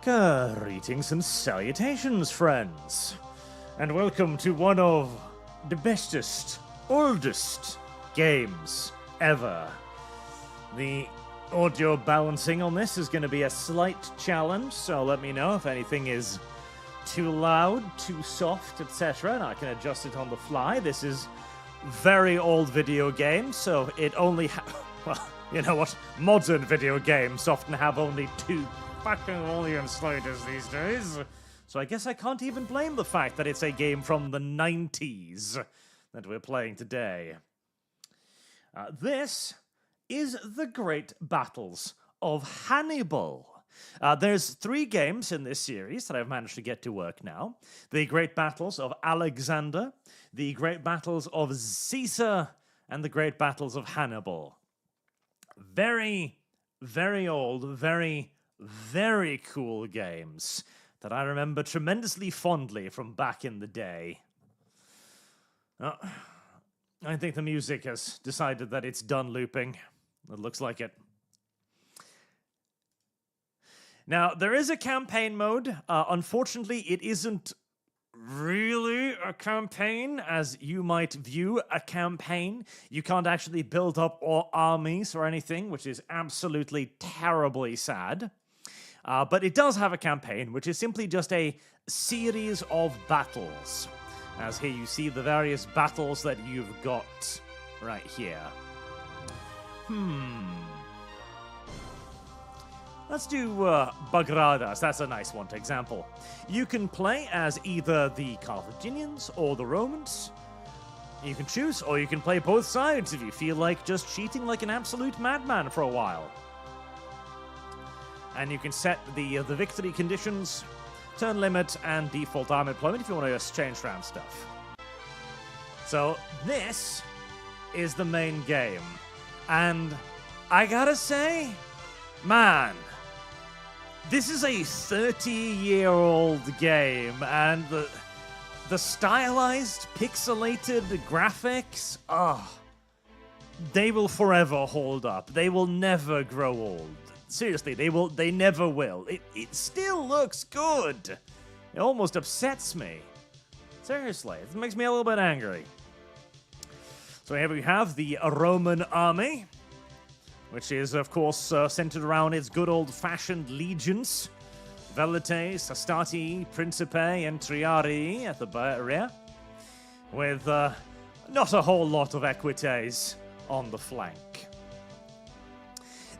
Greetings and salutations, friends, and welcome to one of the bestest, oldest games ever. The audio balancing on this is going to be a slight challenge, so let me know if anything is too loud, too soft, etc., and I can adjust it on the fly. This is very old video game, so it only well, you know what? Modern video games often have only two fucking volume sliders these days. So I guess I can't even blame the fact that it's a game from the 90s that we're playing today. This is the Great Battles of Hannibal. There's 3 games in this series that I've managed to get to work now. The Great Battles of Alexander, the Great Battles of Caesar, and the Great Battles of Hannibal. Very, very old, very cool games that I remember tremendously fondly from back in the day. I think the music has decided that it's done looping. It looks like it. Now, there is a campaign mode. Unfortunately, it isn't really a campaign as you might view a campaign. You can't actually build up armies or anything, which is absolutely terribly sad. But it does have a campaign, which is simply just a series of battles. As here you see the various battles that you've got right here. Let's do Bagradas. That's a nice one to example. You can play as either the Carthaginians or the Romans. You can choose, or you can play both sides if you feel like just cheating like an absolute madman for a while. And you can set the victory conditions, turn limit, and default army deployment if you want to just change around stuff. So this is the main game. And I gotta say, man, this is a 30-year-old game, and the stylized, pixelated graphics, they will forever hold up. They will never grow old. Seriously, they never will. It still looks good. It almost upsets me. Seriously, it makes me a little bit angry. So here we have the Roman army, which is, of course, centered around its good old-fashioned legions. Velites, Astati, Principe, and Triarii at the rear, with not a whole lot of equites on the flank.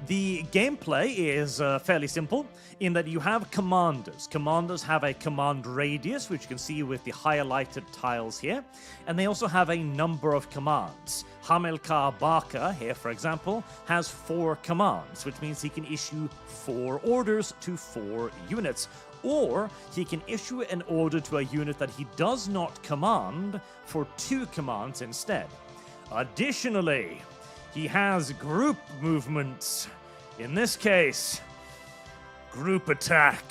The gameplay is fairly simple in that you have commanders. Commanders have a command radius, which you can see with the highlighted tiles here, and they also have a number of commands. Hamilcar Barca, here for example, has 4 commands, which means he can issue 4 orders to 4 units, or he can issue an order to a unit that he does not command for 2 commands instead. Additionally, he has group movements. In this case, group attack.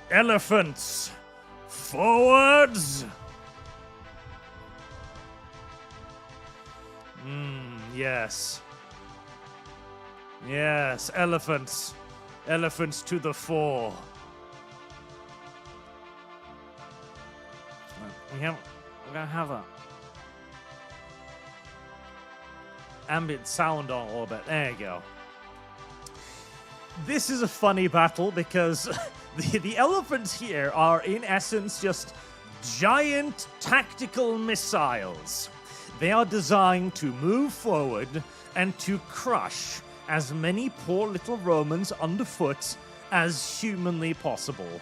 Elephants. Forwards. Yes. Yes, elephants. Elephants to the fore. We're gonna have a ambient sound on a little bit. There you go. This is a funny battle because the elephants here are in essence just giant tactical missiles. They are designed to move forward and to crush as many poor little Romans underfoot as humanly possible.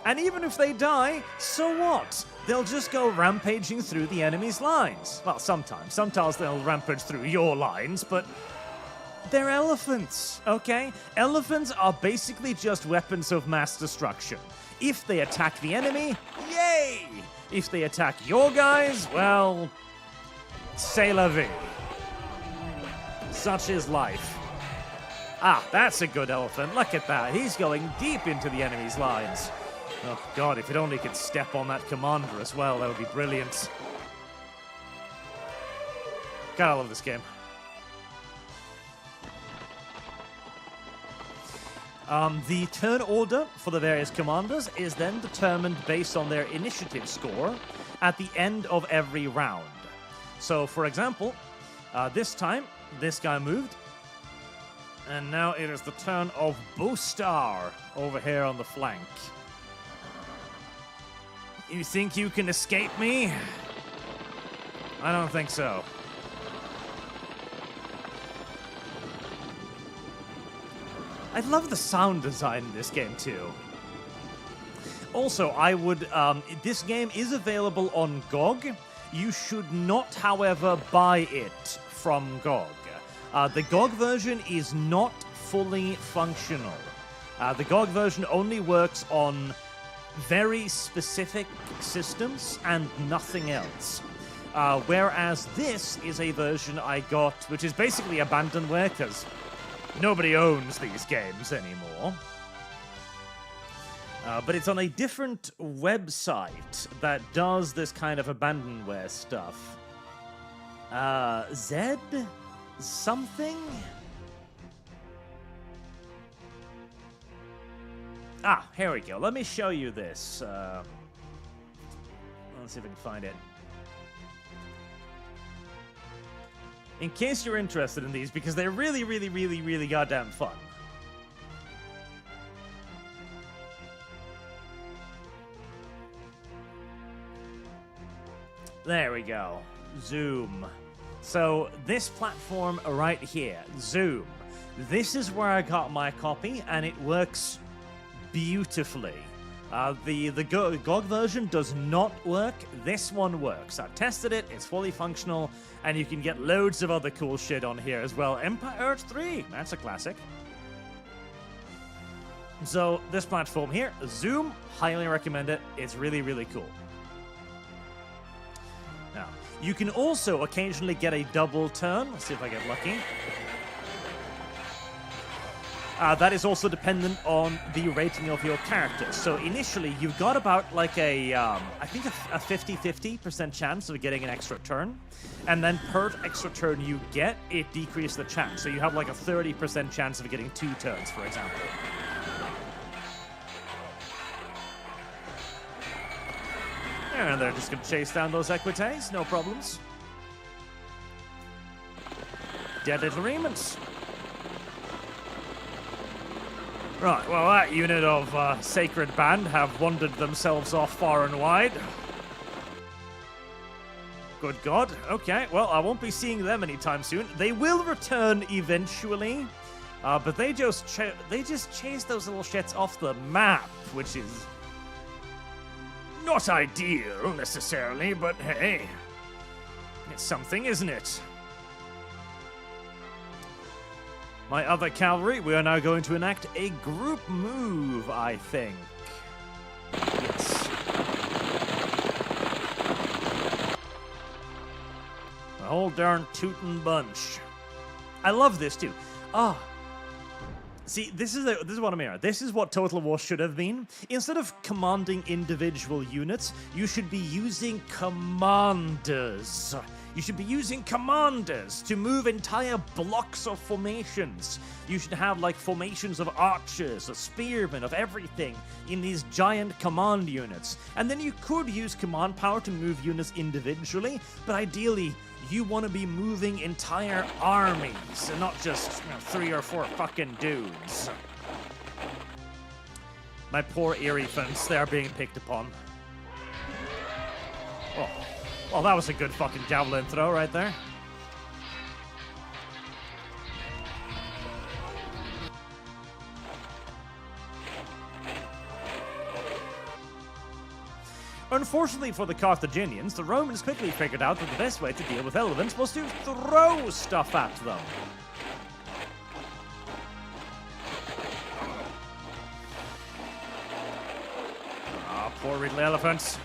And even if they die, so what? They'll just go rampaging through the enemy's lines. Well, sometimes. Sometimes they'll rampage through your lines, but they're elephants, okay? Elephants are basically just weapons of mass destruction. If they attack the enemy, yay! If they attack your guys, well, c'est la vie. Such is life. Ah, that's a good elephant. Look at that. He's going deep into the enemy's lines. Oh god, if it only could step on that commander as well, that would be brilliant. God, I love this game. The turn order for the various commanders is then determined based on their initiative score at the end of every round. So, for example, this time, this guy moved, and now it is the turn of Bostar over here on the flank. You think you can escape me? I don't think so. I love the sound design in this game too. Also, I would, this game is available on GOG. You should not, however, buy it from GOG. The GOG version is not fully functional. The GOG version only works on very specific systems and nothing else. Whereas this is a version I got, which is basically abandonware, because nobody owns these games anymore. But it's on a different website that does this kind of abandonware stuff. Z? Something? Ah, here we go. Let me show you this. Let's see if I can find it. In case you're interested in these, because they're really, really, really, really goddamn fun. There we go. Zoom. So, this platform right here, Zoom. This is where I got my copy, and it works beautifully. The GOG version does not work. This one works. I've tested it. It's fully functional, and you can get loads of other cool shit on here as well. Empire Earth 3. That's a classic. So, this platform here, Zoom, highly recommend it. It's really, really cool. Now, you can also occasionally get a double turn. Let's see if I get lucky. That is also dependent on the rating of your character. So initially, you've got about like a, I think a 50-50% chance of getting an extra turn. And then per extra turn you get, it decreases the chance. So you have like a 30% chance of getting 2 turns, for example. And they're just going to chase down those equites, no problems. Dead little remnants. Right, well, that unit of Sacred Band have wandered themselves off far and wide. Good God. Okay, well, I won't be seeing them anytime soon. They will return eventually, but they just chase those little shits off the map, which is not ideal, necessarily, but hey, it's something, isn't it? My other cavalry, we are now going to enact a group move, I think. Yes. The whole darn tootin' bunch. I love this, too. See, this is what I mean. This is what Total War should have been. Instead of commanding individual units, you should be using commanders. You should be using commanders to move entire blocks of formations. You should have like formations of archers, of spearmen, of everything in these giant command units. And then you could use command power to move units individually, but ideally you want to be moving entire armies and not just 3 or 4 fucking dudes. My poor Erie fence, they are being picked upon. Oh. Well, that was a good fucking javelin throw right there. Unfortunately for the Carthaginians, the Romans quickly figured out that the best way to deal with elephants was to throw stuff at them. Ah, poor little elephants.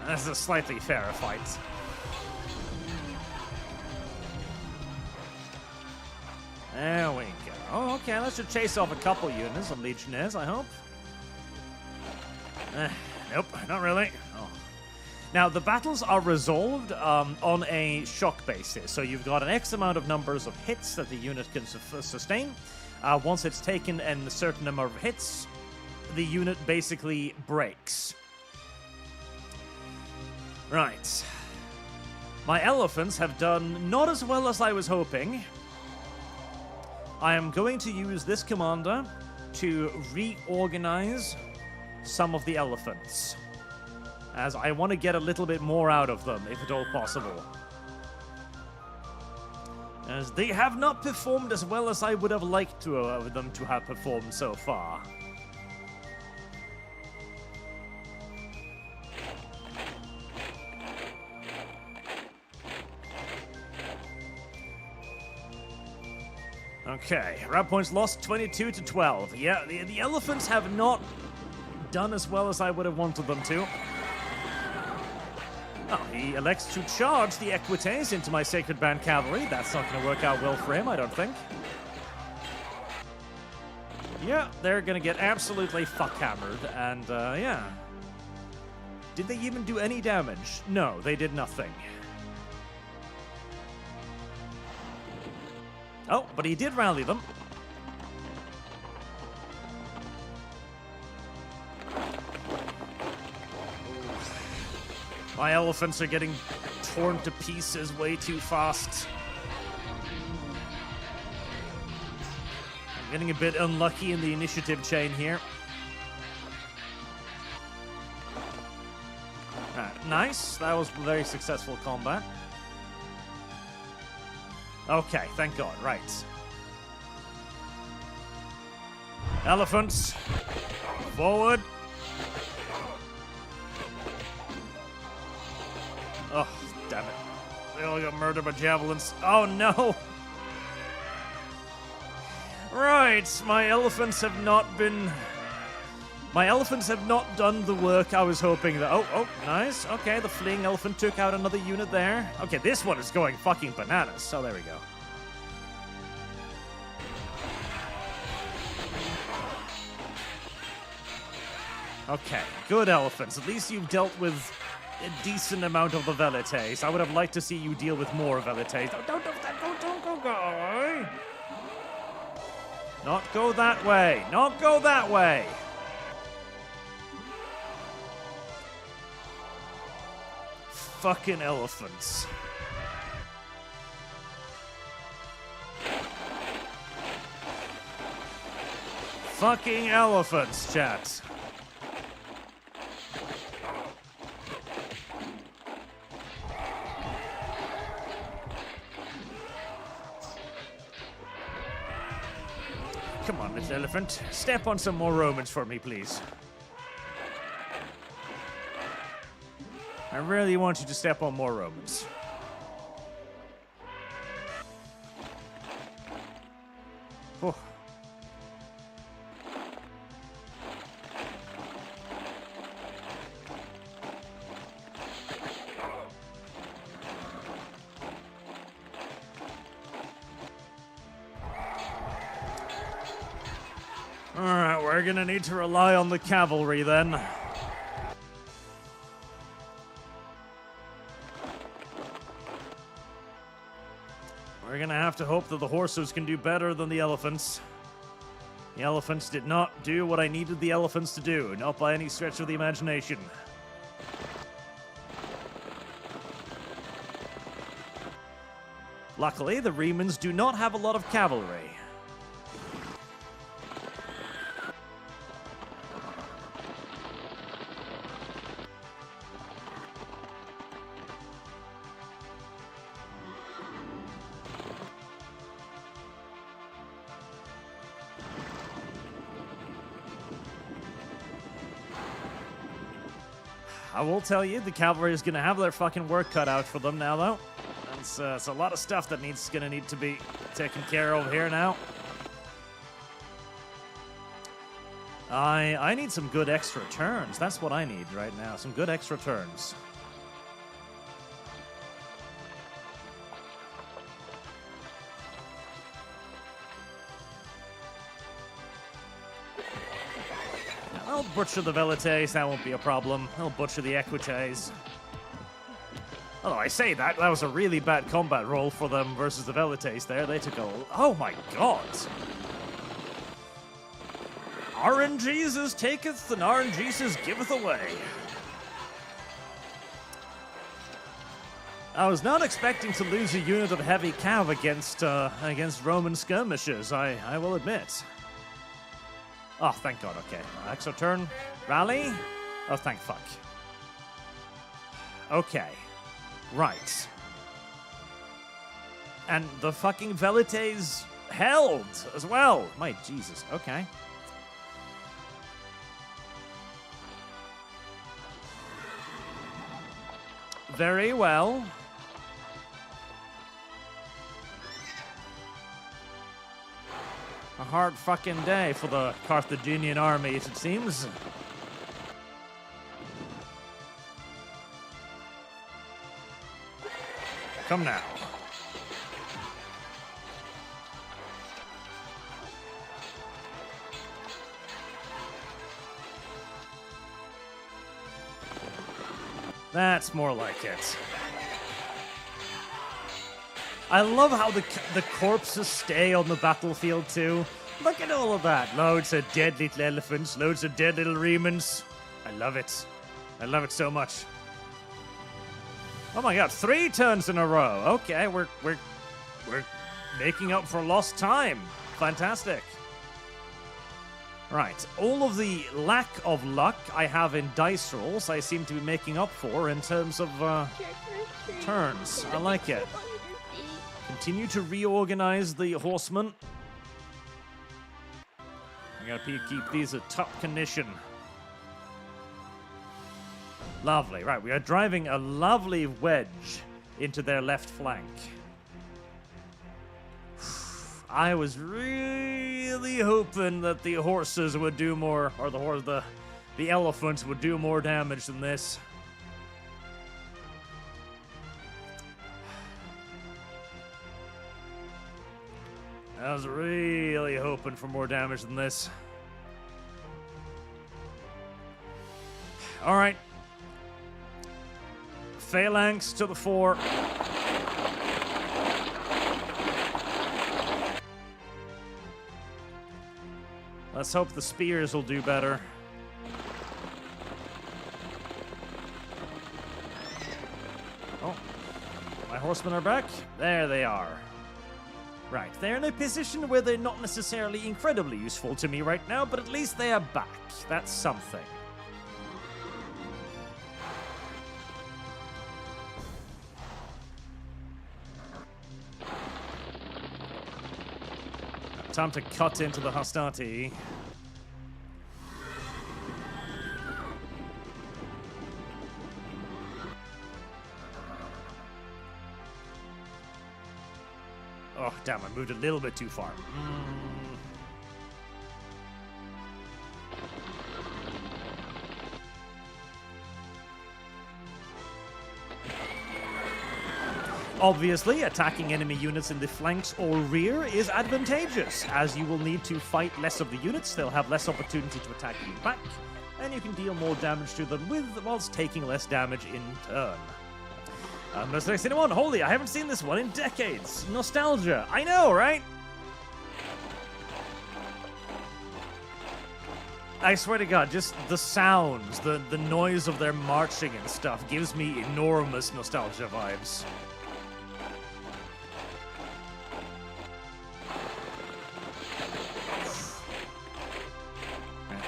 This is a slightly fairer fight. There we go. Oh, okay, that should chase off a couple units of Legionnaires, I hope. Nope, not really. Oh. Now, the battles are resolved on a shock basis. So you've got an X amount of numbers of hits that the unit can sustain. Once it's taken a certain number of hits, the unit basically breaks. Right. My elephants have done not as well as I was hoping. I am going to use this commander to reorganize some of the elephants, as I want to get a little bit more out of them, if at all possible. As they have not performed as well as I would have liked them to have performed so far. Okay, round points lost 22 to 12. Yeah, the elephants have not done as well as I would have wanted them to. Oh, he elects to charge the Equites into my Sacred Band Cavalry. That's not going to work out well for him, I don't think. Yeah, they're going to get absolutely fuck-hammered, and, yeah. Did they even do any damage? No, they did nothing. Oh, but he did rally them. My elephants are getting torn to pieces way too fast. I'm getting a bit unlucky in the initiative chain here. Nice. That was very successful combat. Okay, thank God. Right. Elephants. Forward. Oh, damn it. They all got murdered by javelins. Oh, no. Right, my elephants have not done the work I was hoping that... Oh, nice. Okay, the fleeing elephant took out another unit there. Okay, this one is going fucking bananas. So there we go. Okay, good elephants. At least you've dealt with a decent amount of the velites. I would have liked to see you deal with more velites. Don't go. Not go that way. Not go that way. Fucking elephants. Fucking elephants, chat. Come on, little elephant. Step on some more Romans for me, please. I really want you to step on more Romans. Oh. Alright, we're gonna need to rely on the cavalry then. We're gonna have to hope that the horses can do better than the elephants. The elephants did not do what I needed the elephants to do, not by any stretch of the imagination. Luckily, the Remans do not have a lot of cavalry. I will tell you, the cavalry is going to have their fucking work cut out for them now, though. It's a lot of stuff that going to need to be taken care of here now. I need some good extra turns. That's what I need right now. Some good extra turns. I'll butcher the Velites, that won't be a problem. I'll butcher the Equites. Although I say that, that was a really bad combat roll for them versus the Velites there. They took a... Oh my god! RNGesus taketh and RNGesus giveth away. I was not expecting to lose a unit of heavy cav against Roman skirmishers, I will admit. Oh, thank god, okay. Exo turn. Rally? Oh, thank fuck. Okay. Right. And the fucking Velites held as well. My Jesus, okay. Very well. A hard fucking day for the Carthaginian army, it seems. Come now. That's more like it. I love how the corpses stay on the battlefield too. Look at all of that. Loads of dead little elephants, loads of dead little remans. I love it. I love it so much. Oh my god, 3 turns in a row. Okay, we're making up for lost time. Fantastic. Right, all of the lack of luck I have in dice rolls, I seem to be making up for in terms of turns. I like it. Continue to reorganize the horsemen. I gotta keep these at top condition. Lovely. Right, we are driving a lovely wedge into their left flank. I was really hoping that the horses would do more, or the elephants would do more damage than this. I was really hoping for more damage than this. All right. Phalanx to the fore. Let's hope the spears will do better. Oh, my horsemen are back. There they are. Right, they're in a position where they're not necessarily incredibly useful to me right now, but at least they are back. That's something. Time to cut into the hostility. Oh, damn, I moved a little bit too far. Obviously, attacking enemy units in the flanks or rear is advantageous, as you will need to fight less of the units, they'll have less opportunity to attack you back, and you can deal more damage to them whilst taking less damage in turn. Mercenary Cinnamon, holy, I haven't seen this one in decades. Nostalgia, I know, right? I swear to God, just the sounds, the noise of their marching and stuff gives me enormous nostalgia vibes.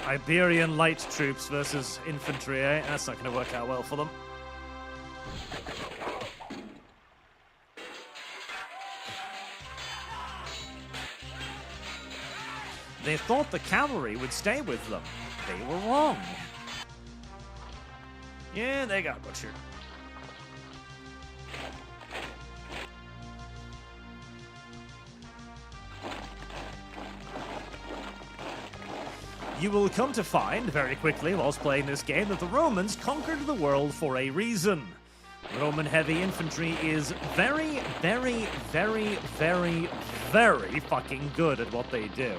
Iberian light troops versus infantry, eh? That's not going to work out well for them. They thought the cavalry would stay with them. They were wrong. Yeah, they got butchered. You will come to find very quickly whilst playing this game that the Romans conquered the world for a reason. Roman heavy infantry is very, very, very, very, very fucking good at what they do.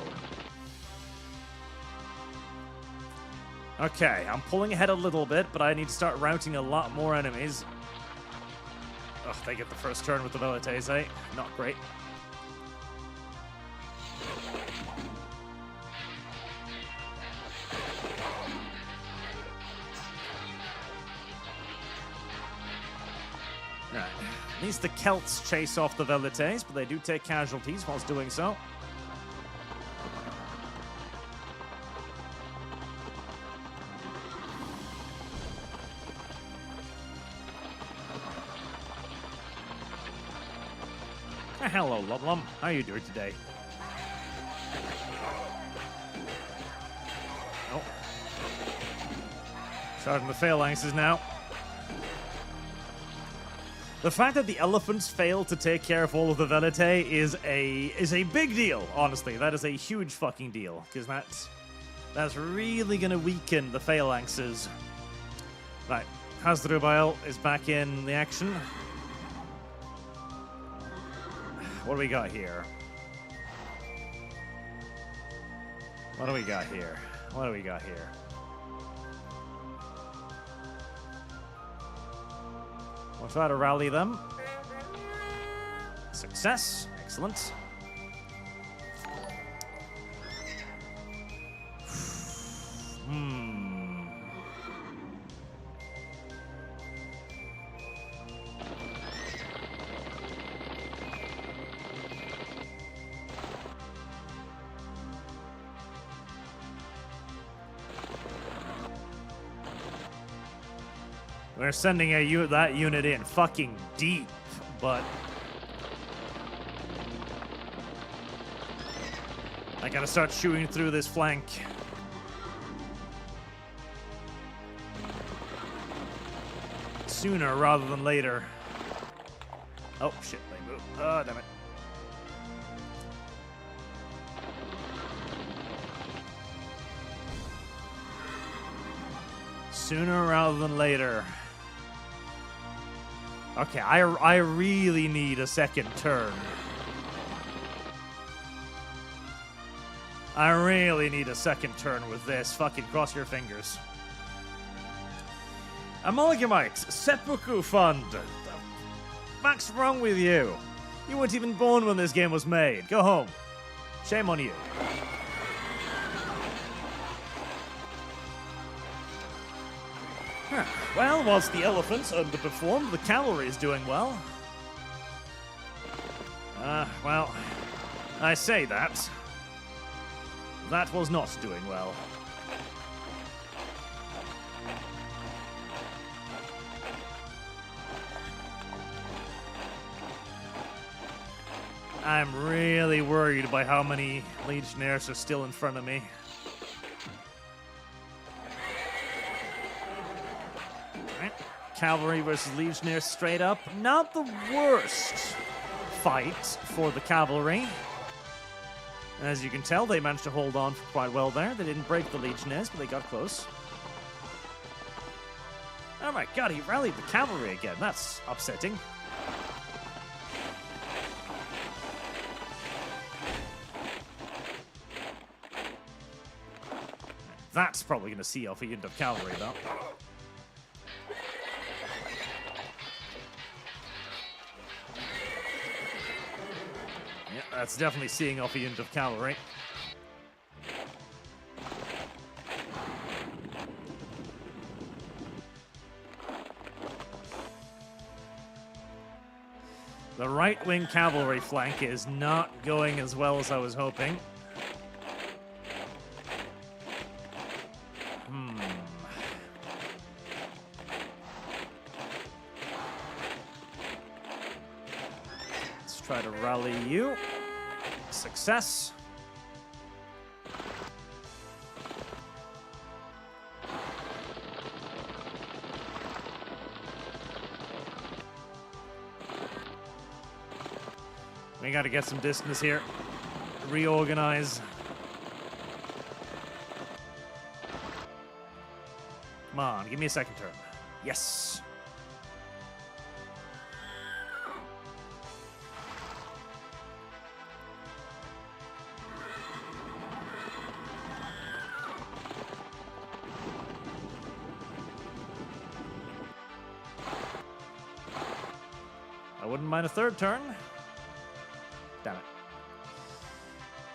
Okay, I'm pulling ahead a little bit, but I need to start routing a lot more enemies. Ugh, they get the first turn with the velites, eh? Not great. Right. At least the Celts chase off the velites, but they do take casualties whilst doing so. Hello, Lumlum. How are you doing today? Oh. Starting the phalanxes now. The fact that the elephants failed to take care of all of the velite is a big deal, honestly. That is a huge fucking deal, because that's really going to weaken the phalanxes. Right, Hasdrubal is back in the action. What do we got here? What do we got here? What do we got here? We'll try to rally them. Success. Excellent. We're sending that unit in fucking deep, but I gotta start shooting through this flank. Sooner rather than later. Oh shit, they move. Oh, damn it. Sooner rather than later. Okay, I really need a second turn. I really need a second turn with this. Fucking cross your fingers. Amalgamite, Seppuku Fund. The fuck's wrong with you? You weren't even born when this game was made. Go home. Shame on you. Huh. Well, whilst the elephants underperformed, the cavalry is doing well. Well, I say that. That was not doing well. I'm really worried by how many legionnaires are still in front of me. Cavalry versus legionnaires straight up. Not the worst fight for the cavalry. As you can tell, they managed to hold on quite well there. They didn't break the legionnaires, but they got close. Oh my god, he rallied the cavalry again. That's upsetting. That's probably going to see off a unit of cavalry, though. Yeah, that's definitely seeing off a unit of cavalry. The right-wing cavalry flank is not going as well as I was hoping. Let's try to rally you. Success. We gotta get some distance here. Reorganize. Come on, give me a second turn. Yes. mine a third turn. Damn it.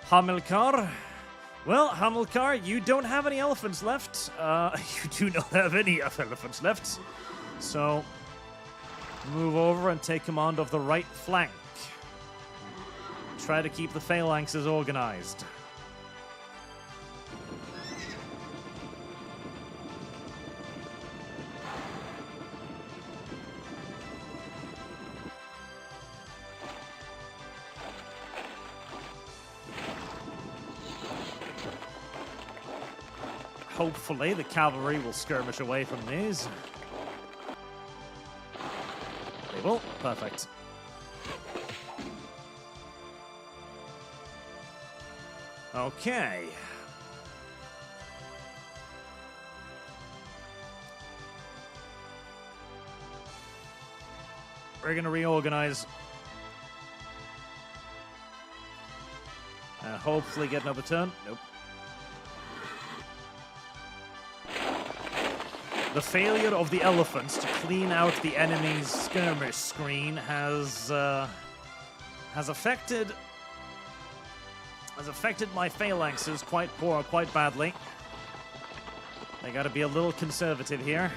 Hamilcar. Well, Hamilcar, you don't have any elephants left. You do not have any elephants left. So, move over and take command of the right flank. Try to keep the phalanxes organized. Hopefully, the cavalry will skirmish away from these. They will. Perfect. Okay. We're going to reorganize. And hopefully get another turn. Nope. The failure of the elephants to clean out the enemy's skirmish screen has affected my phalanxes quite badly. They got to be a little conservative here.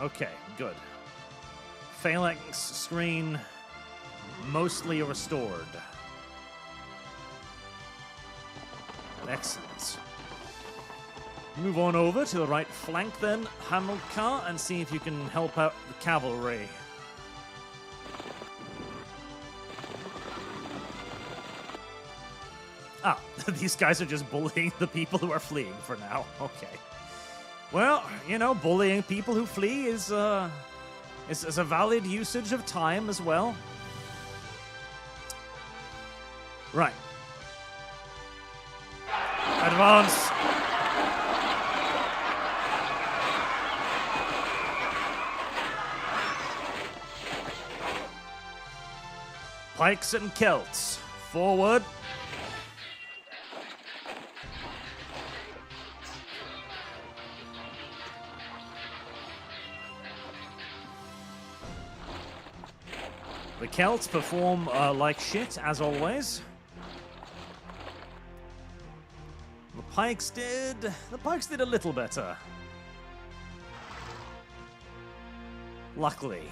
Okay, good. Phalanx screen mostly restored. Excellent. Move on over to the right flank then, Hamilcar, and see if you can help out the cavalry. Ah, these guys are just bullying the people who are fleeing for now. Okay. Well, you know, bullying people who flee is a valid usage of time as well. Right. Advance. Pikes and Celts. Forward. The Celts perform like shit, as always. The Pikes did a little better. Luckily.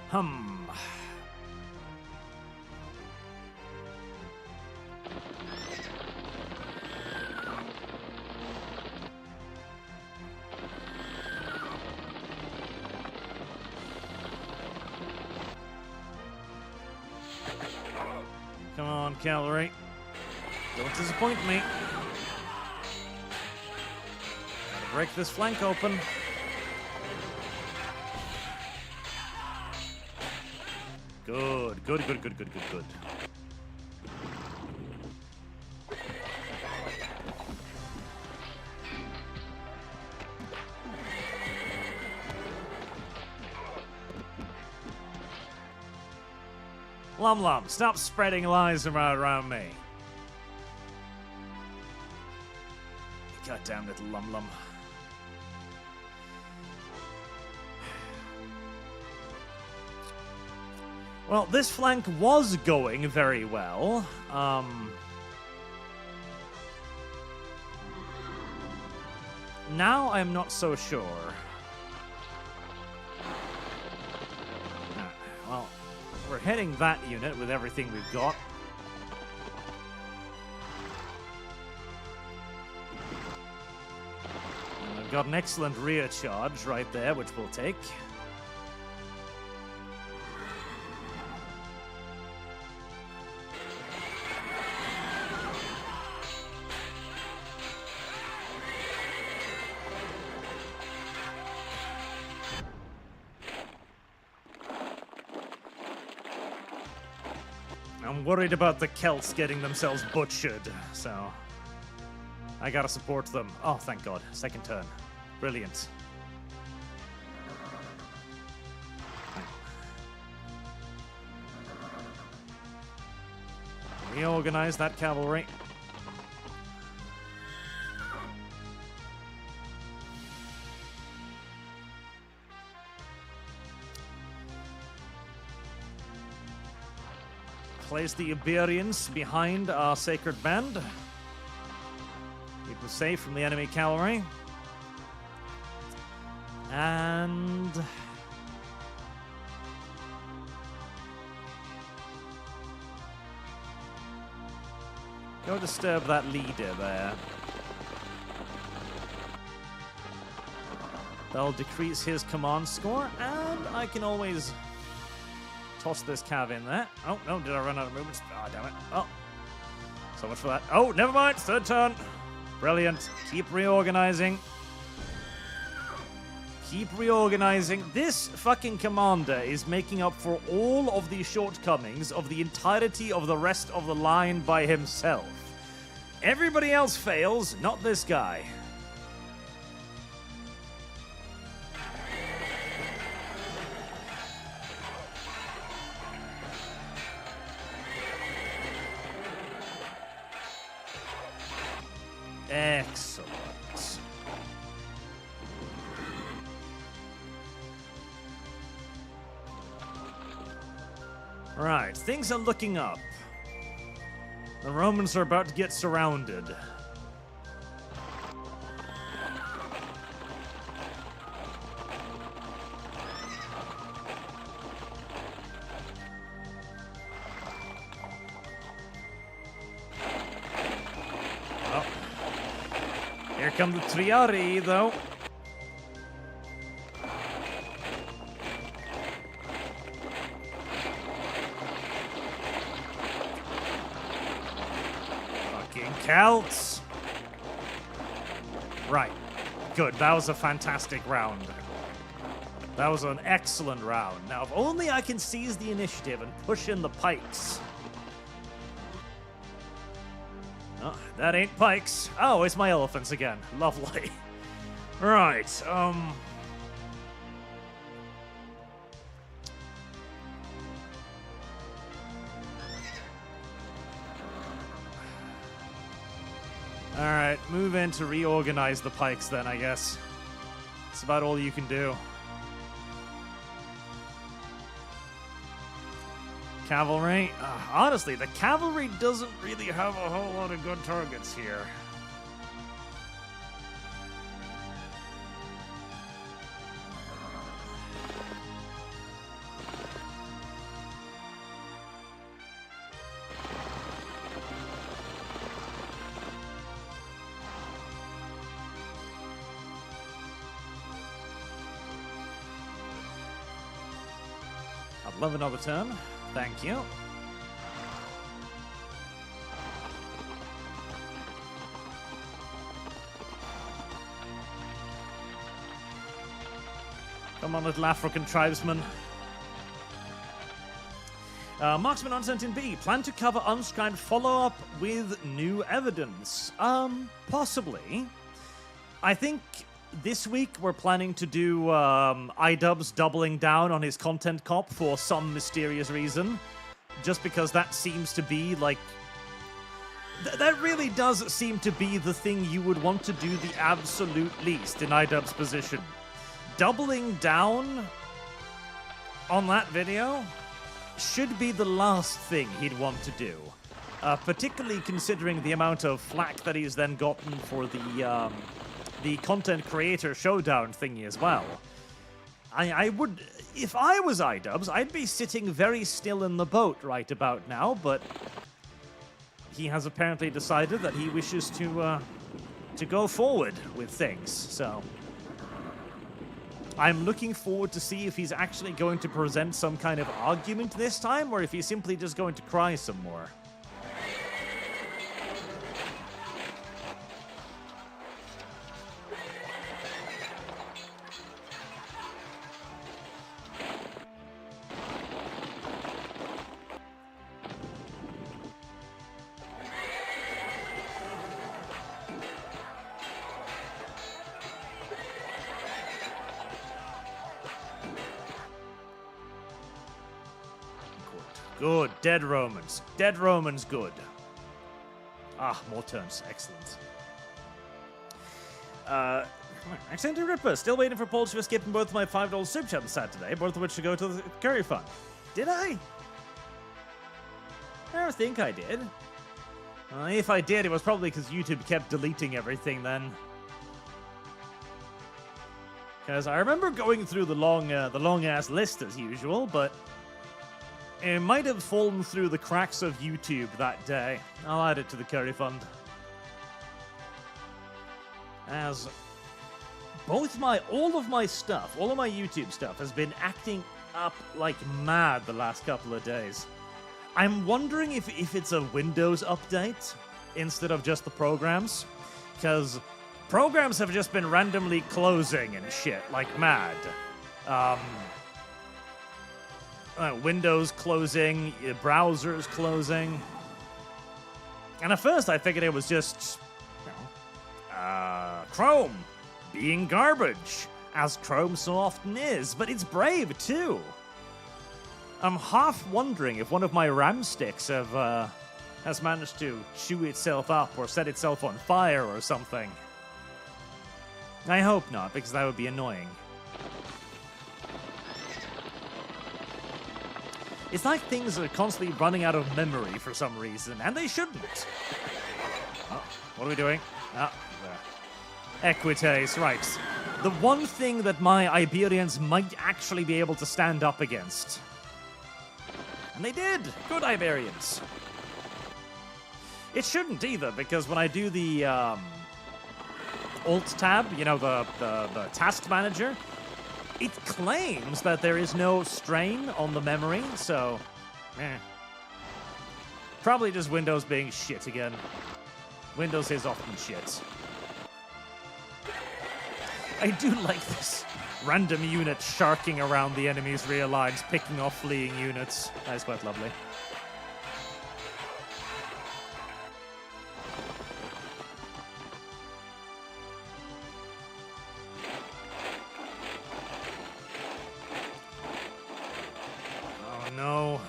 Come on, cavalry. Don't disappoint me. Gotta break this flank open. Good, good, good, good, good, good, good. Lum Lum, stop spreading lies around me. Goddamn little Lum Lum. Well, this flank was going very well. Now I'm not so sure. Well, we're hitting that unit with everything we've got. And we've got an excellent rear charge right there, which we'll take. worried about the Celts getting themselves butchered, so I gotta support them. Oh, thank God. Second turn. Brilliant. Reorganize that cavalry. Place the Iberians behind our sacred band. Keep them safe from the enemy cavalry. And go disturb that leader there. That'll decrease his command score, and I can always toss this cav in there. Oh, no, did I run out of movements? Ah, damn it. Oh, so much for that. Oh, never mind, third turn. Brilliant. Keep reorganizing. Keep reorganizing. This fucking commander is making up for all of the shortcomings of the entirety of the rest of the line by himself. Everybody else fails, not this guy. Excellent. Right, things are looking up. The Romans are about to get surrounded. Oh. Here come the Triari, though. Celts. Right. Good. That was a fantastic round. That was an excellent round. Now, if only I can seize the initiative and push in the pikes. Oh, that ain't pikes. Oh, it's my elephants again. Lovely. Right. Alright, move in to reorganize the pikes then, I guess. That's about all you can do. Cavalry. Honestly, the cavalry doesn't really have a whole lot of good targets here. I'd love another turn. Thank you. Come on, little African tribesmen. Marksman unsent in B. Plan to cover unscribed follow-up with new evidence. Possibly. I think this week we're planning to do iDubbbz doubling down on his content cop for some mysterious reason. Just because that seems to be like... that really does seem to be the thing you would want to do the absolute least in iDubbbz's position. Doubling down on that video should be the last thing he'd want to do. Particularly considering the amount of flack that he's then gotten for the content creator showdown thingy as well. I would, if I was iDubbbz, I'd be sitting very still in the boat right about now, but he has apparently decided that he wishes to go forward with things, so I'm looking forward to see if he's actually going to present some kind of argument this time, or if he's simply just going to cry some more. Good. Dead Romans. Dead Romans, good. Ah, more turns. Excellent. Accent Ripper. Still waiting for Paul to skip in both my $5 super chat on Saturday, both of which should go to the curry fund. Did I? I don't think I did. If I did, it was probably because YouTube kept deleting everything then. Because I remember going through the long-ass list as usual, but it might have fallen through the cracks of YouTube that day. I'll add it to the curry fund. As all of my YouTube stuff has been acting up like mad the last couple of days. I'm wondering if it's a Windows update instead of just the programs, because programs have just been randomly closing and shit like mad. Windows closing, browsers closing. And at first I figured it was just, Chrome being garbage, as Chrome so often is, but it's Brave too. I'm half wondering if one of my RAM sticks has managed to chew itself up or set itself on fire or something. I hope not, because that would be annoying. It's like things are constantly running out of memory for some reason, and they shouldn't. Oh, what are we doing? Ah, there. Equites, right. The one thing that my Iberians might actually be able to stand up against. And they did! Good Iberians. It shouldn't either, because when I do the Alt tab, you know, the task manager, it claims that there is no strain on the memory, so probably just Windows being shit again. Windows is often shit. I do like this random unit sharking around the enemy's rear lines, picking off fleeing units. That is quite lovely. Oh no.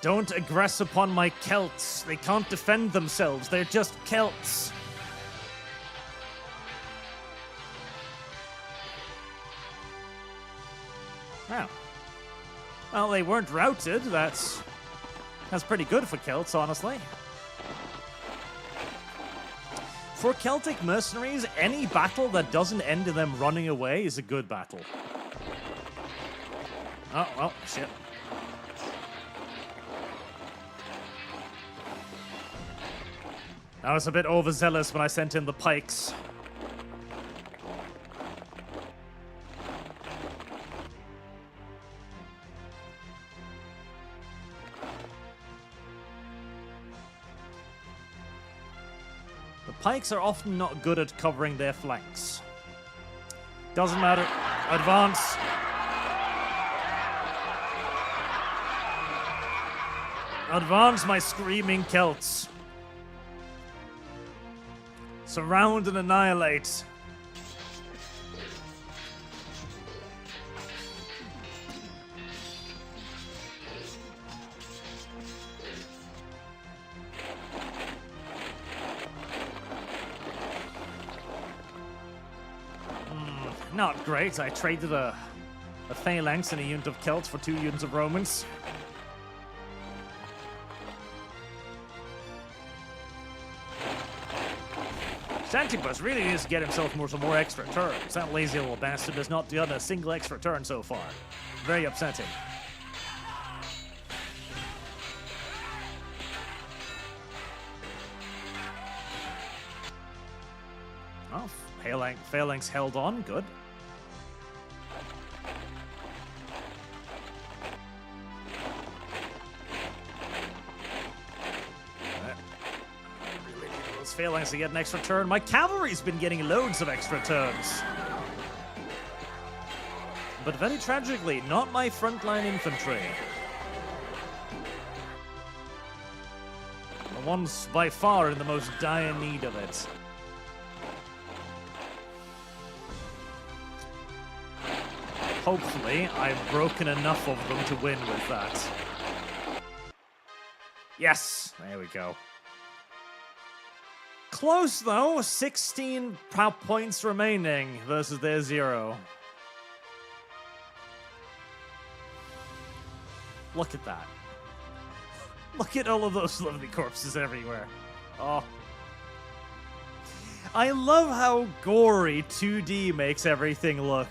Don't aggress upon my Celts. They can't defend themselves. They're just Celts. Wow. Well, they weren't routed. That's pretty good for Celts, honestly. For Celtic mercenaries, any battle that doesn't end in them running away is a good battle. Oh, well, shit. I was a bit overzealous when I sent in the pikes. Pikes are often not good at covering their flanks. Doesn't matter. Advance. Advance, my screaming Celts. Surround and annihilate. Not great. I traded a phalanx and a unit of Celts for 2 units of Romans. Xantibus really needs to get himself some more extra turns. That lazy little bastard has not done a single extra turn so far. Very upsetting. Oh, phalanx held on. Good. Phalanx to get an extra turn. My cavalry's been getting loads of extra turns. But very tragically, not my frontline infantry. The ones by far in the most dire need of it. hopefully, I've broken enough of them to win with that. Yes! There we go. Close, though. 16 points remaining versus their 0. Look at that. Look at all of those lovely corpses everywhere. Oh. I love how gory 2D makes everything look.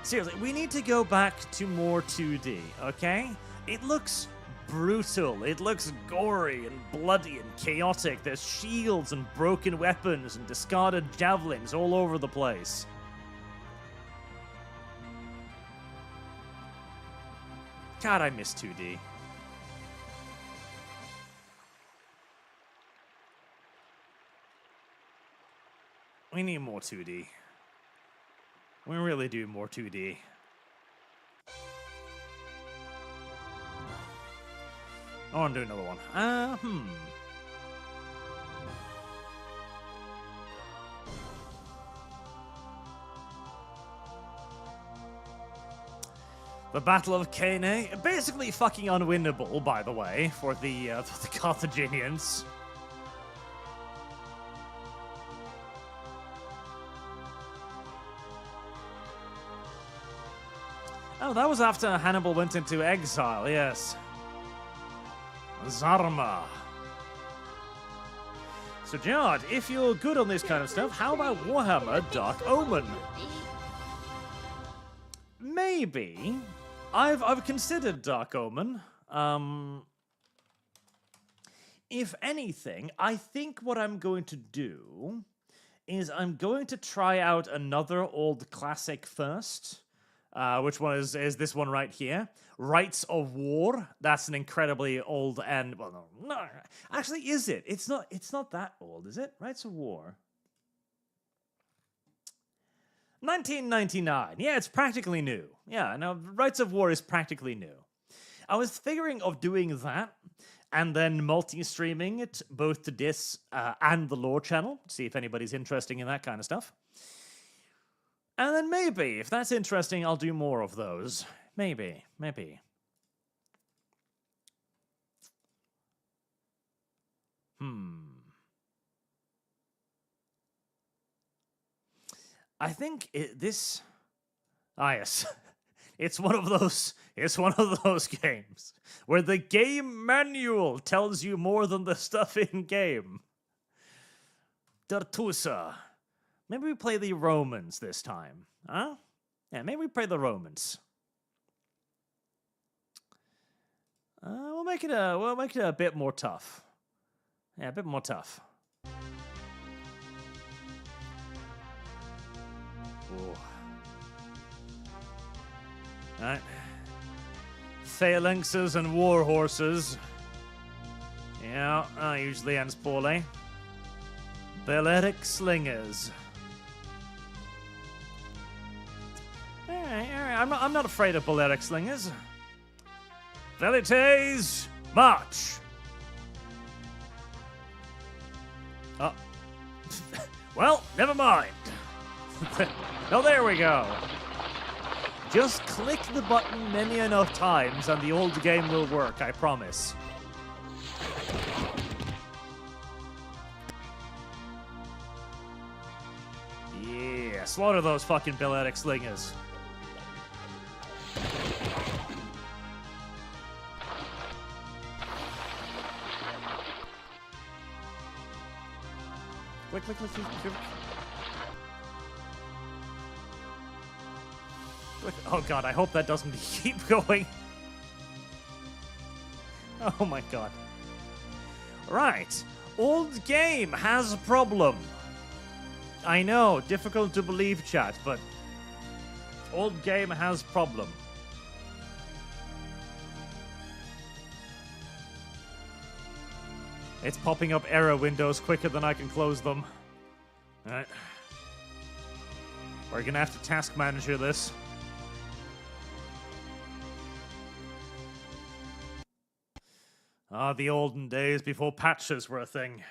Seriously, we need to go back to more 2D, okay? It looks brutal. It looks gory and bloody and chaotic. There's shields and broken weapons and discarded javelins all over the place. God, I miss 2D. We need more 2D. We really do more 2D. I want to do another one. The Battle of Cannae, basically fucking unwinnable, by the way, for the Carthaginians. Oh, that was after Hannibal went into exile, yes. Zarma. So, Jard, if you're good on this kind of stuff, how about Warhammer Dark Omen? Maybe. I've considered Dark Omen. If anything, I think what I'm going to do is I'm going to try out another old classic first. Which one is this one right here? Rights of War. That's an incredibly old and well, no, actually, is it? It's not that old, is it? Rights of War. 1999. Yeah, it's practically new. Yeah, no, Rights of War is practically new. I was figuring of doing that and then multi-streaming it both to this and the lore channel. See if anybody's interested in that kind of stuff. And then maybe, if that's interesting, I'll do more of those. Maybe. I think this... Ah, yes. It's one of those games where the game manual tells you more than the stuff in-game. Dartusa. Maybe we play the Romans this time, huh? Yeah, maybe we play the Romans. We'll make it a bit more tough. Yeah, a bit more tough. Ooh. All right. Phalanxes and war horses. Yeah, usually ends poorly. Balletic slingers. I'm not afraid of balletic slingers. Velites, march! Oh. Well, never mind. Oh, there we go. Just click the button many enough times and the old game will work, I promise. Yeah, slaughter those fucking balletic slingers. Quick. Oh god, I hope that doesn't keep going. Oh my god. Right. Old game has a problem. I know, difficult to believe, chat, but old game has problem. It's popping up error windows quicker than I can close them. Alright. We're gonna have to task manager this. Ah, the olden days before patches were a thing.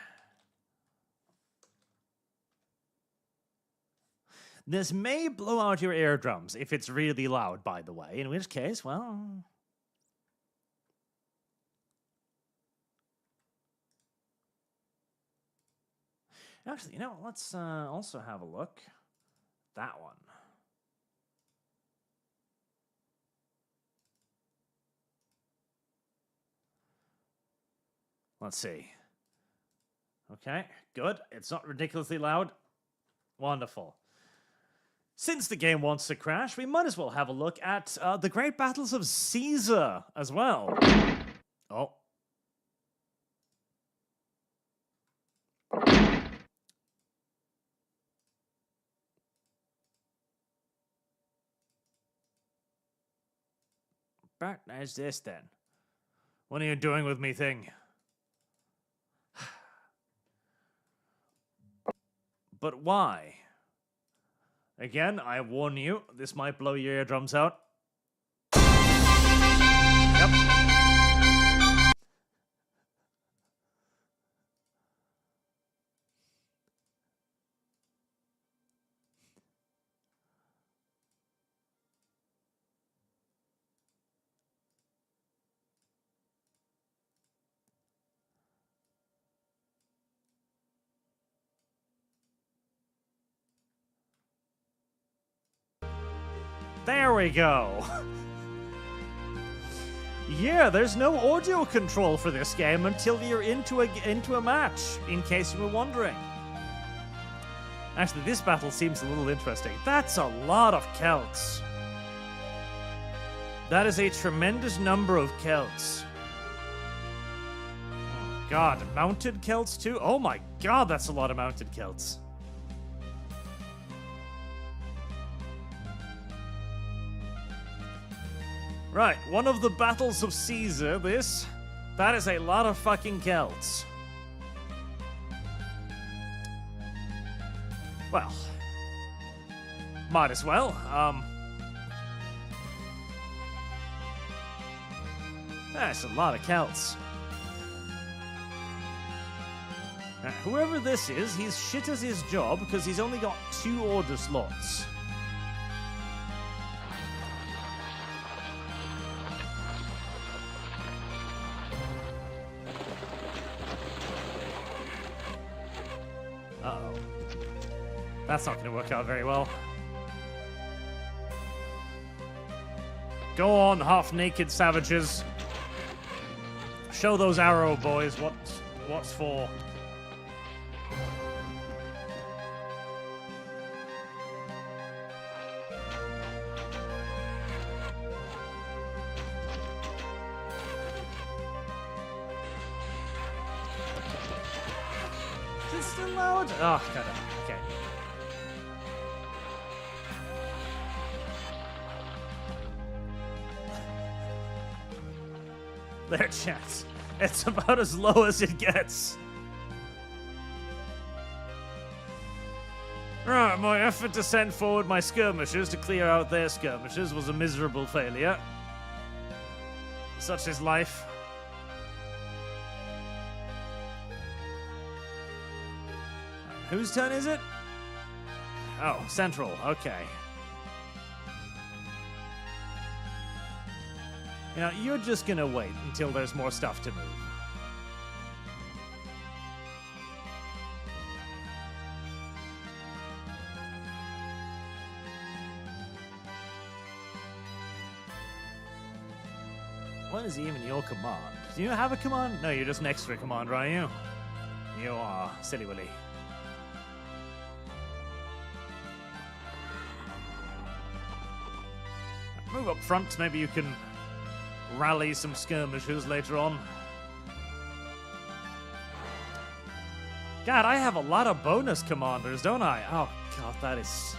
This may blow out your eardrums if it's really loud, by the way, in which case, well... Actually, you know, let's also have a look. That one. Let's see. Okay, good. It's not ridiculously loud. Wonderful. Since the game wants to crash, we might as well have a look at the Great Battles of Caesar as well. Oh. But there's this then. What are you doing with me, thing? But why? Again, I warn you, this might blow your eardrums out. Yep. There we go. Yeah, there's no audio control for this game until you're into a match, in case you were wondering. Actually, this battle seems a little interesting. That's a lot of Celts. That is a tremendous number of Celts. Oh, God, mounted Celts too? Oh my God, that's a lot of mounted Celts. Right, one of the battles of Caesar, this. That is a lot of fucking Celts. Well, might as well. That's a lot of Celts. Now, whoever this is, he's shit at his job because he's only got 2 order slots. Uh-oh. That's not going to work out very well. Go on, half-naked savages. Show those arrow boys what's for. Is it still loud? Oh, kind of. Okay. There, chat. It's about as low as it gets. Right, my effort to send forward my skirmishers to clear out their skirmishers was a miserable failure. Such is life. Whose turn is it? Oh, Central. Okay. You know, you're just gonna wait until there's more stuff to move. What is even your command? Do you have a command? No, you're just an extra commander, are you? You are, silly willy. Move up front, maybe you can rally some skirmishers later on. God, I have a lot of bonus commanders, don't I? Oh, God, that is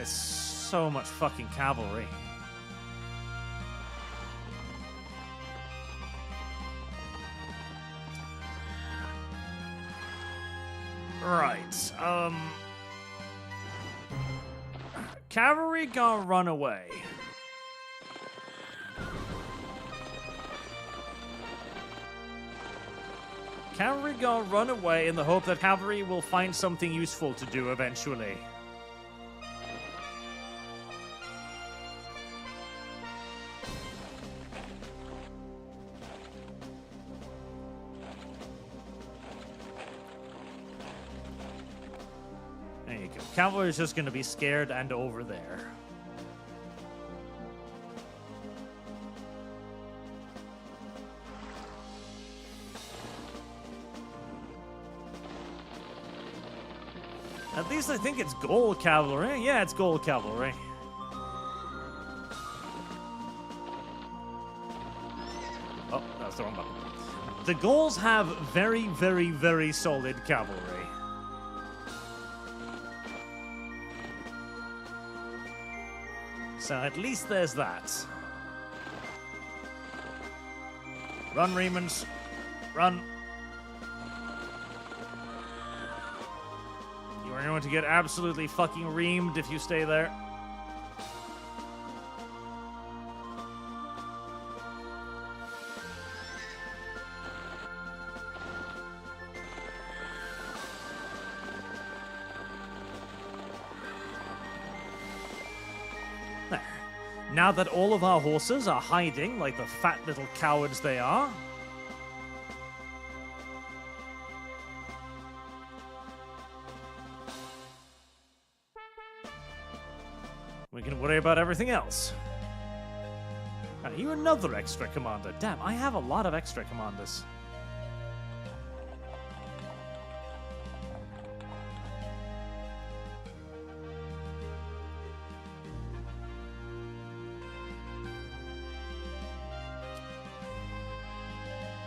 so much fucking cavalry. Right, cavalry gonna run away. Cavalry gonna run away in the hope that cavalry will find something useful to do eventually. There you go. Cavalry is just gonna be scared and over there. At least I think it's gold cavalry. Yeah, it's gold cavalry. Oh, that's the wrong button. The Gauls have very, very, very solid cavalry. So at least there's that. Run, Remans. Run. You're going to get absolutely fucking reamed if you stay there. There. Now that all of our horses are hiding like the fat little cowards they are, we can worry about everything else. Are you another extra commander? Damn, I have a lot of extra commanders.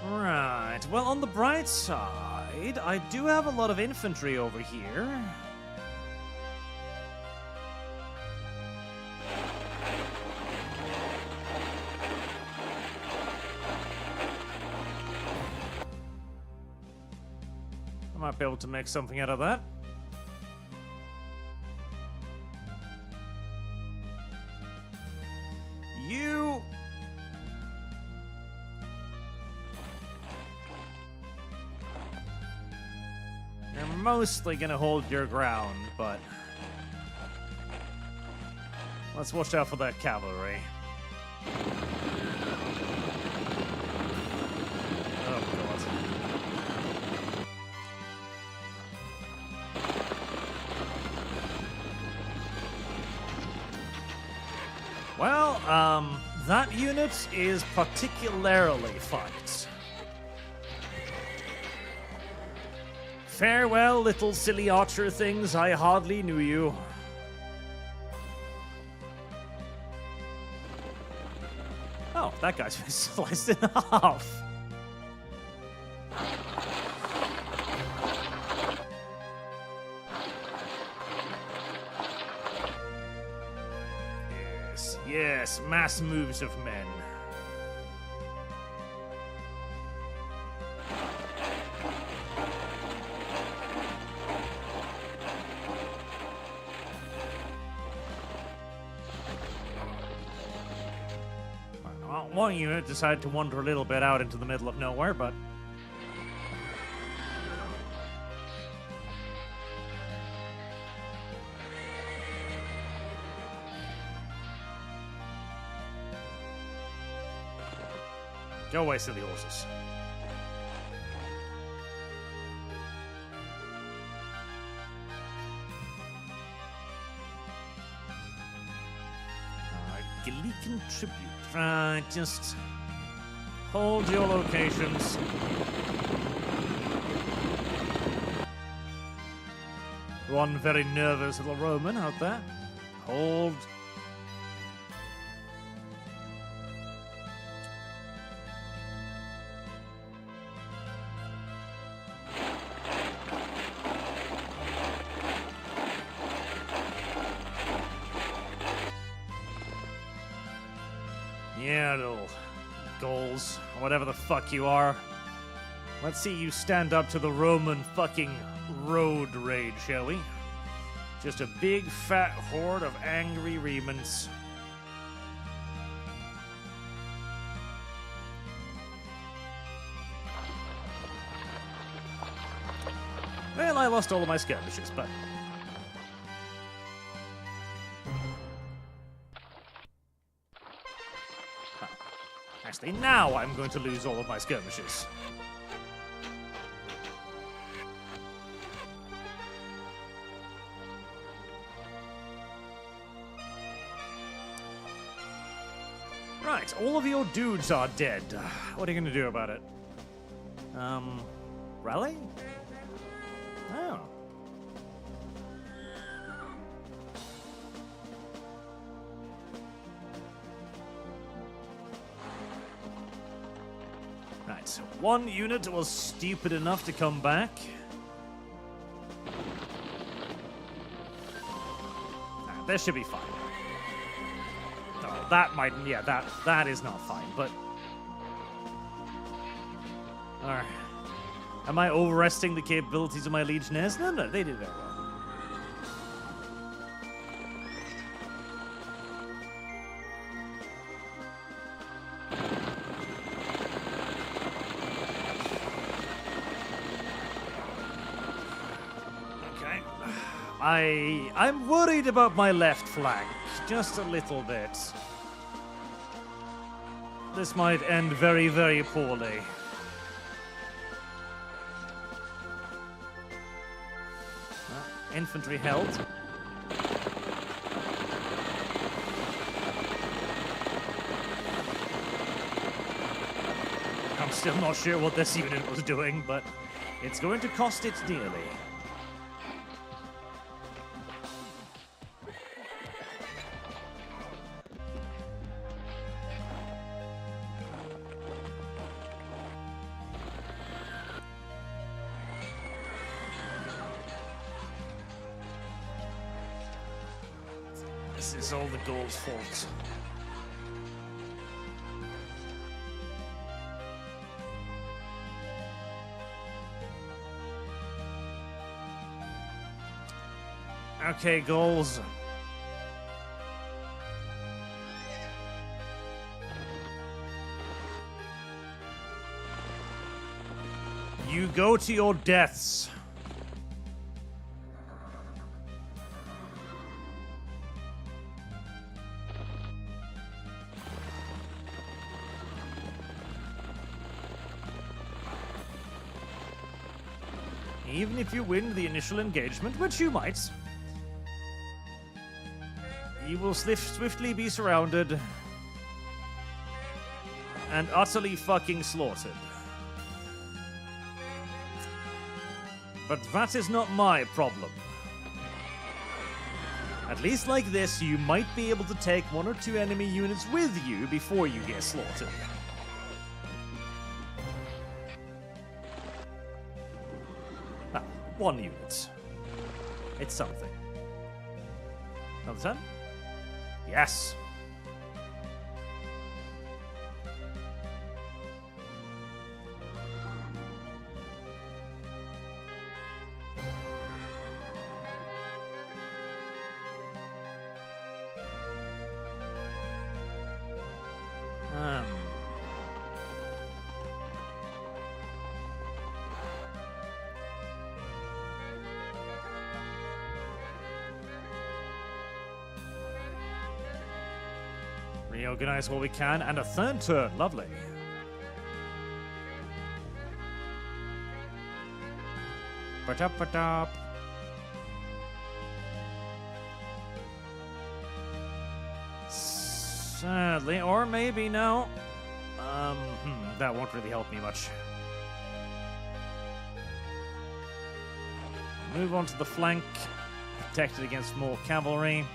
Right, well, on the bright side, I do have a lot of infantry over here. I might be able to make something out of that. You... You're mostly gonna hold your ground, but... let's watch out for that cavalry. Oh, God. Well, that unit is particularly fucked. Farewell, little silly archer things, I hardly knew you. Oh, that guy's been sliced in half. Yes, mass moves of men. Well, one unit decided to wander a little bit out into the middle of nowhere, but... go away, silly horses. Alright, Galician tribute. Right, just hold your locations. One very nervous little Roman out there. Hold. Yeah, little Gauls, whatever the fuck you are. Let's see you stand up to the Roman fucking road rage, shall we? Just a big fat horde of angry Remans. I lost all of my skirmishes, but... Actually, now I'm going to lose all of my skirmishes. Right, all of your dudes are dead. What are you going to do about it? Rally? Oh. Right, so one unit was stupid enough to come back. This should be fine. Oh, that might, yeah, that is not fine, but... Am I overestimating the capabilities of my legionnaires? No, they did very well. Okay. I'm worried about my left flank, just a little bit. This might end very, very poorly. Infantry held. I'm still not sure what this unit was doing, but it's going to cost it dearly. This is all the Gauls' fault. Okay, Gauls. You go to your deaths. Even if you win the initial engagement, which you might, you will swiftly be surrounded and utterly fucking slaughtered. But that is not my problem. At least like this, you might be able to take one or two enemy units with you before you get slaughtered. One unit. It's something. Another turn? Yes. Reorganize what we can, and a third turn. Lovely. Ba-da-ba-da. Sadly, or maybe no. That won't really help me much. Move on to the flank. Protected against more cavalry.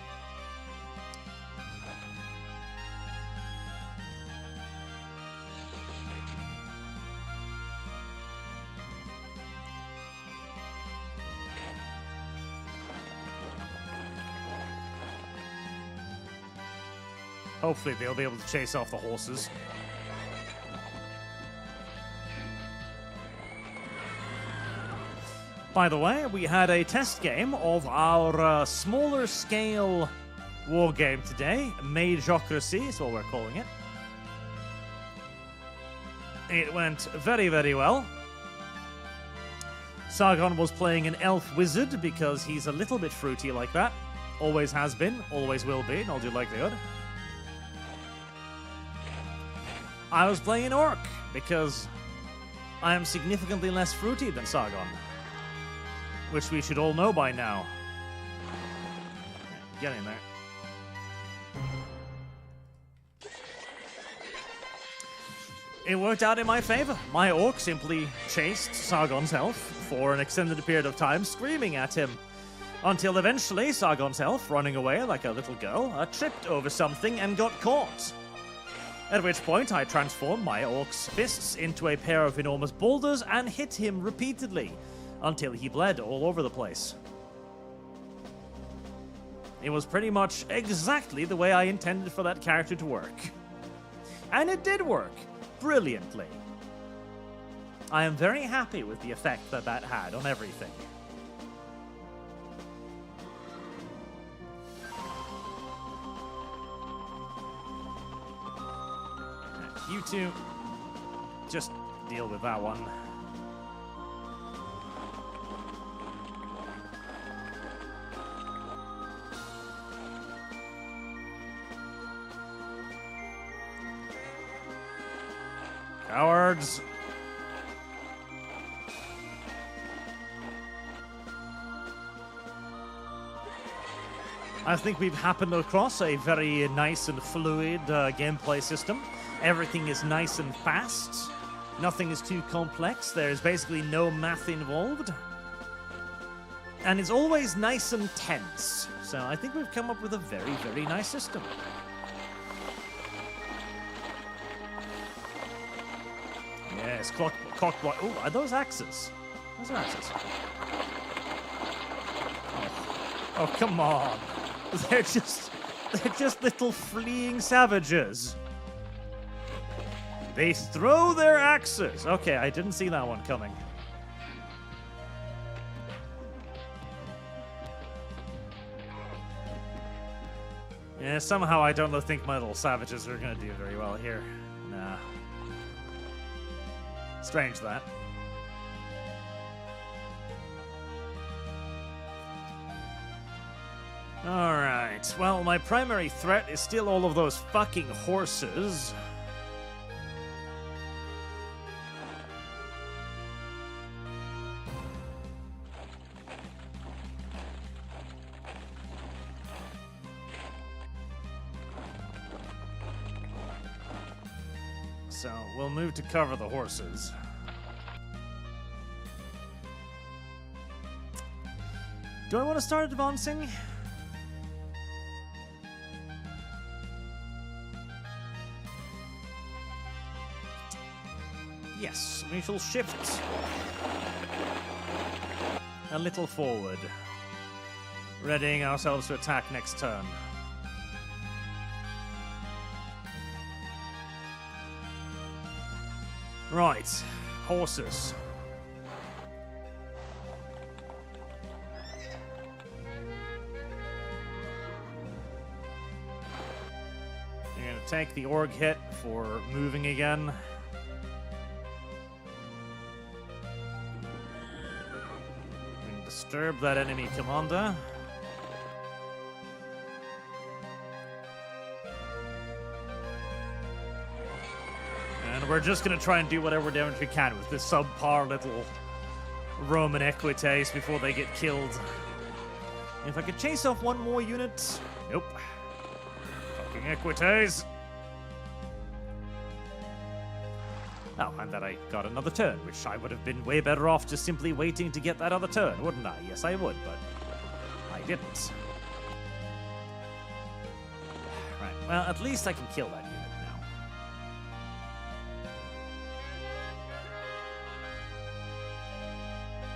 Hopefully they'll be able to chase off the horses. By the way, we had a test game of our smaller scale war game today. Majocracy is what we're calling it. It went very, very well. Sargon was playing an elf wizard because he's a little bit fruity like that. Always has been, always will be, in all due likelihood. I was playing an orc because I am significantly less fruity than Sargon, which we should all know by now. Get in there. It worked out in my favor. My orc simply chased Sargon's elf for an extended period of time, screaming at him, until eventually Sargon's elf, running away like a little girl, tripped over something and got caught. At which point I transformed my orc's fists into a pair of enormous boulders and hit him repeatedly until he bled all over the place. It was pretty much exactly the way I intended for that character to work. And it did work brilliantly. I am very happy with the effect that that had on everything. You two, just deal with that one. Cowards. I think we've happened across a very nice and fluid gameplay system. Everything is nice and fast. Nothing is too complex. There is basically no math involved. And it's always nice and tense. So I think we've come up with a very, very nice system. Yes, cock block. Oh, are those axes? Those are axes. Oh, come on. They're just little fleeing savages. They throw their axes. Okay, I didn't see that one coming. Yeah, somehow I don't think my little savages are gonna do very well here. Nah. Strange that. Alright, well, my primary threat is still all of those fucking horses. So, we'll move to cover the horses. Do I want to start advancing? Yes, we shall shift a little forward, readying ourselves to attack next turn. Right, horses. You're going to take the org hit for moving again. Disturb that enemy commander. And we're just going to try and do whatever damage we can with this subpar little Roman equites before they get killed. If I could chase off one more unit... Nope. Fucking equites. Oh, and that I got another turn, which I would have been way better off just simply waiting to get that other turn, wouldn't I? Yes, I would, but I didn't. Right, well, at least I can kill that unit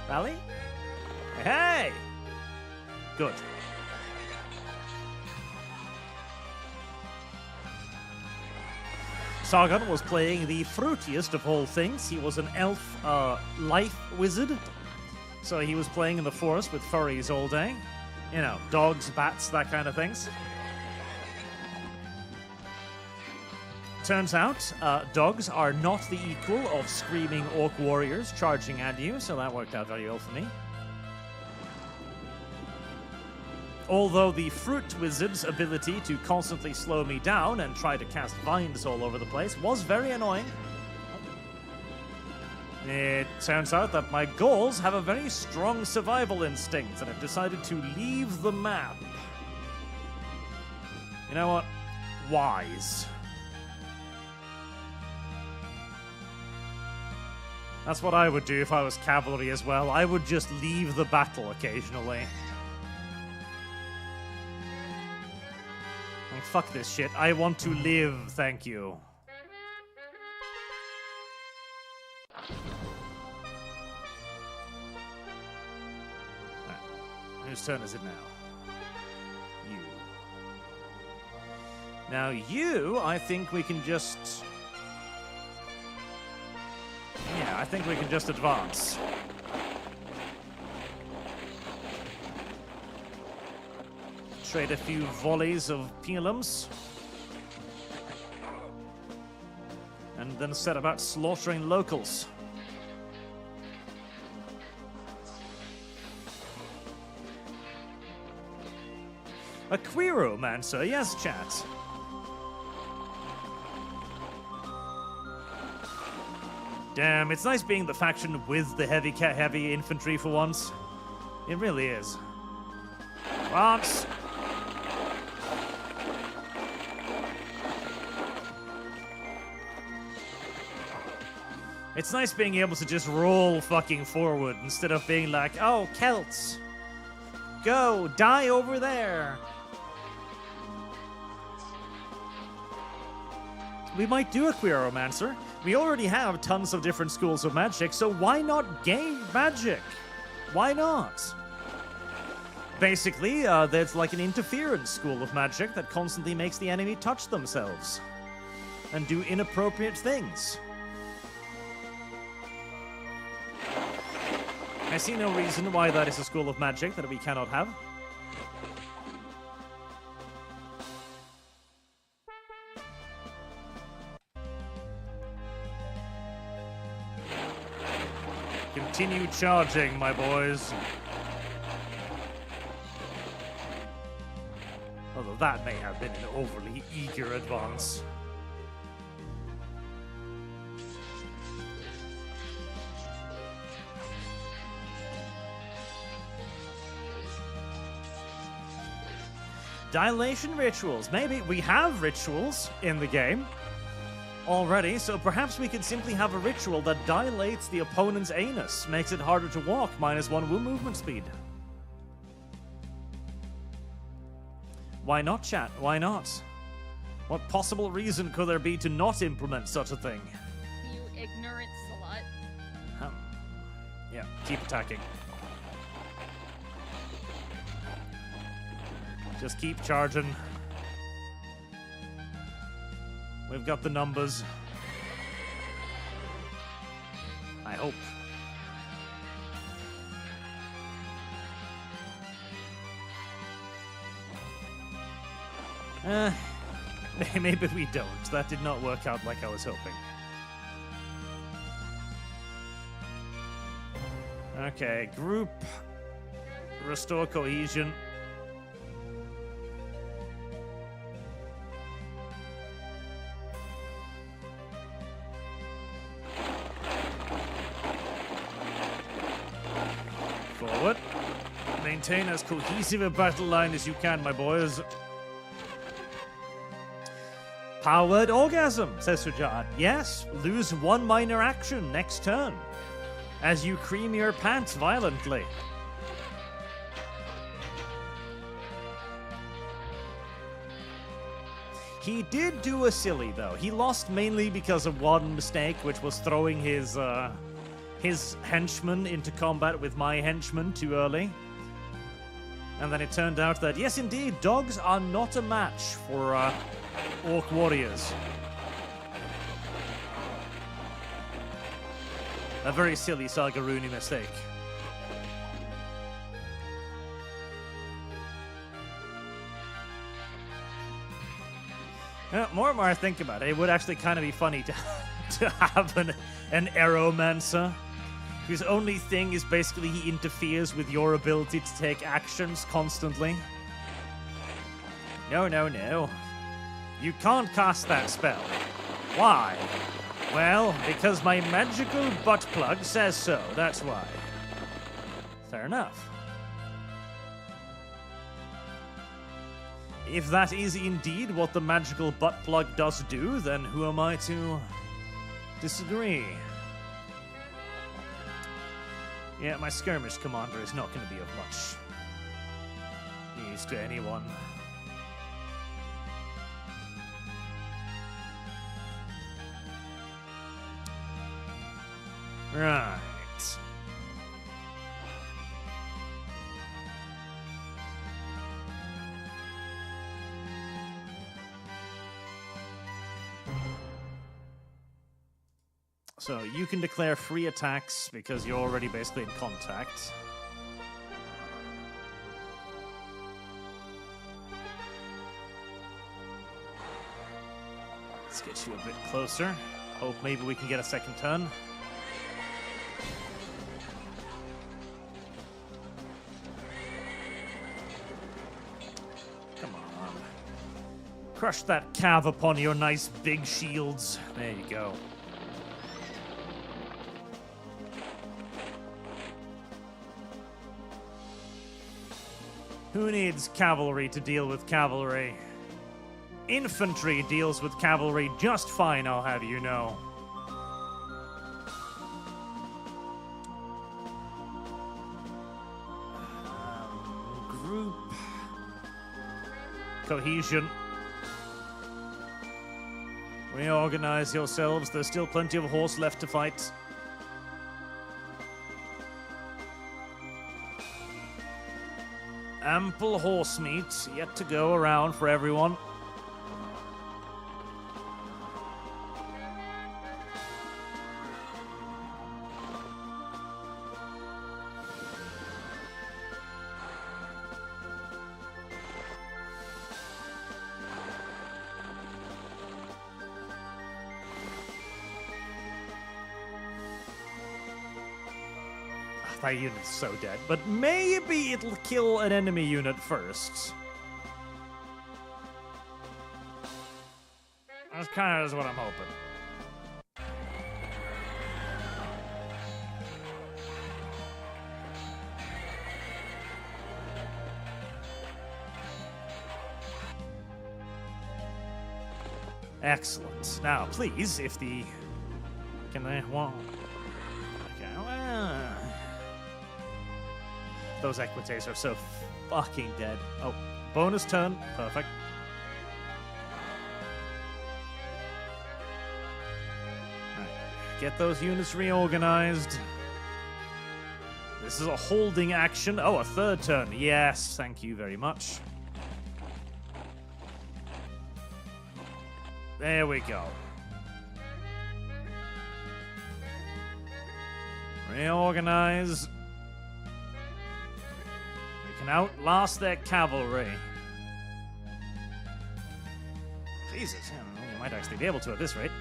now. Rally? Hey! Good. Sargon was playing the fruitiest of all things. He was an elf life wizard. So he was playing in the forest with furries all day. You know, dogs, bats, that kind of things. turns out, dogs are not the equal of screaming orc warriors charging at you, so that worked out very well for me. Although the Fruit Wizard's ability to constantly slow me down and try to cast vines all over the place was very annoying. It turns out that my Gauls have a very strong survival instinct and have decided to leave the map. You know what? Wise. That's what I would do if I was cavalry as well. I would just leave the battle occasionally. Oh, fuck this shit. I want to live, thank you. Right. Whose turn is it now? You. Now you, I think we can just... Yeah, I think we can just advance. Trade a few volleys of pilums. And then set about slaughtering locals. A queeromancer, yes, chat. Damn, it's nice being the faction with the heavy infantry for once. It really is. Once. It's nice being able to just roll fucking forward instead of being like, oh, Celts. Go, die over there. We might do a queeromancer. We already have tons of different schools of magic, so why not gain magic? Why not? Basically, there's like an interference school of magic that constantly makes the enemy touch themselves and do inappropriate things. I see no reason why that is a school of magic that we cannot have. Continue charging, my boys. Although that may have been an overly eager advance. Dilation rituals. Maybe we have rituals in the game already, so perhaps we could simply have a ritual that dilates the opponent's anus, makes it harder to walk, -1 movement speed. Why not, chat? Why not? What possible reason could there be to not implement such a thing? You ignorant slut. Yeah, keep attacking. Just keep charging. We've got the numbers. I hope. Maybe we don't. That did not work out like I was hoping. Okay, group. Restore cohesion. Forward. Maintain as cohesive a battle line as you can, my boys. Powered orgasm, says Sujat. Yes, lose 1 minor action next turn as you cream your pants violently. He did do a silly, though. He lost mainly because of one mistake, which was throwing his henchman into combat with my henchman too early. And then it turned out that, yes, indeed, dogs are not a match for orc warriors. A very silly Sargaruni mistake. More and more I think about it, it would actually kind of be funny to, to have an Aeromancer whose only thing is basically he interferes with your ability to take actions constantly. No, no, no. You can't cast that spell. Why? Well, because my magical butt plug says so, that's why. Fair enough. If that is indeed what the magical butt plug does do, then who am I to disagree? Yeah, my skirmish commander is not going to be of much use to anyone. Right. So you can declare free attacks because you're already basically in contact. Let's get you a bit closer. Hope maybe we can get a second turn. Come on. Crush that cav upon your nice big shields. There you go. Who needs cavalry to deal with cavalry? Infantry deals with cavalry just fine, I'll have you know. Group. Cohesion. Reorganize yourselves. There's still plenty of horse left to fight. Ample horse meat yet to go around for everyone. That unit's so dead, but maybe it'll kill an enemy unit first. That's kind of what I'm hoping. Excellent. Now, please, if the... Can I... Well... Okay, well... Those equites are so fucking dead. Oh, bonus turn. Perfect. Alright. Get those units reorganized. This is a holding action. Oh, a third turn. Yes, thank you very much. There we go. Reorganize. Can outlast their cavalry. Jesus, you might actually be able to at this rate.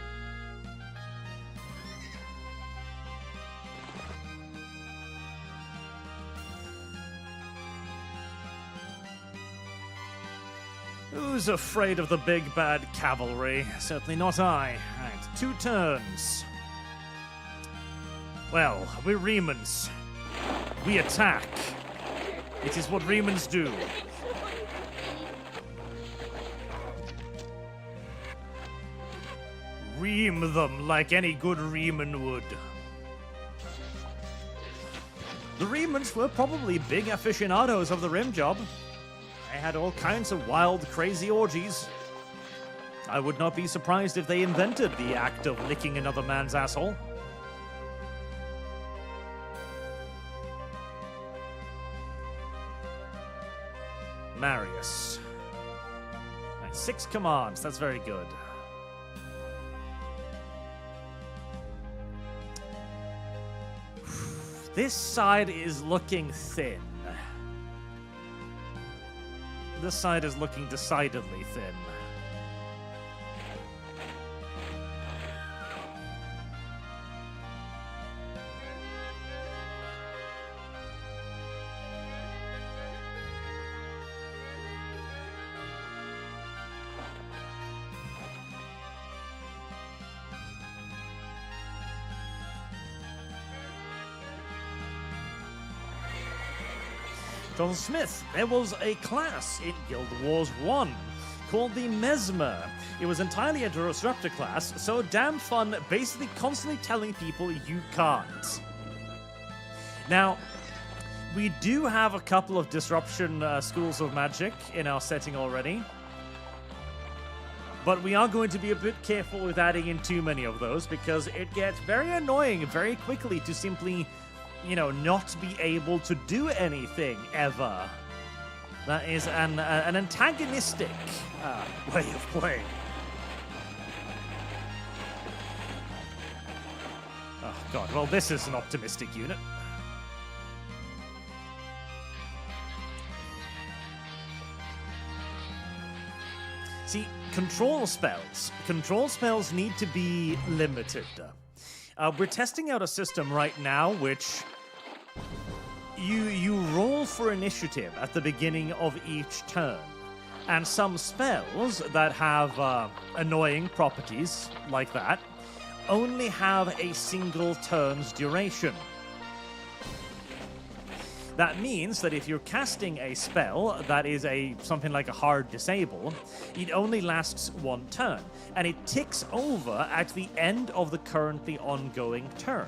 Who's afraid of the big bad cavalry? Certainly not I. Right, 2 turns. Well, we're Remans. We attack. It is what Remans do. Ream them like any good Reman would. The Remans were probably big aficionados of the rim job. They had all kinds of wild, crazy orgies. I would not be surprised if they invented the act of licking another man's asshole. Marius. Right, 6 commands, that's very good. This side is looking thin. This side is looking decidedly thin. John Smith, there was a class in Guild Wars 1 called the Mesmer. It was entirely a disruptor class, so damn fun, basically constantly telling people you can't. Now, we do have a couple of disruption schools of magic in our setting already, but we are going to be a bit careful with adding in too many of those because it gets very annoying very quickly to simply, you know, not be able to do anything ever. That is an antagonistic way of playing. Oh, God. Well, this is an optimistic unit. See, control spells need to be limited. We're testing out a system right now which you roll for initiative at the beginning of each turn, and some spells that have annoying properties like that only have a single turn's duration. That means that if you're casting a spell that is something like a hard disable, it only lasts one turn, and it ticks over at the end of the currently ongoing turn,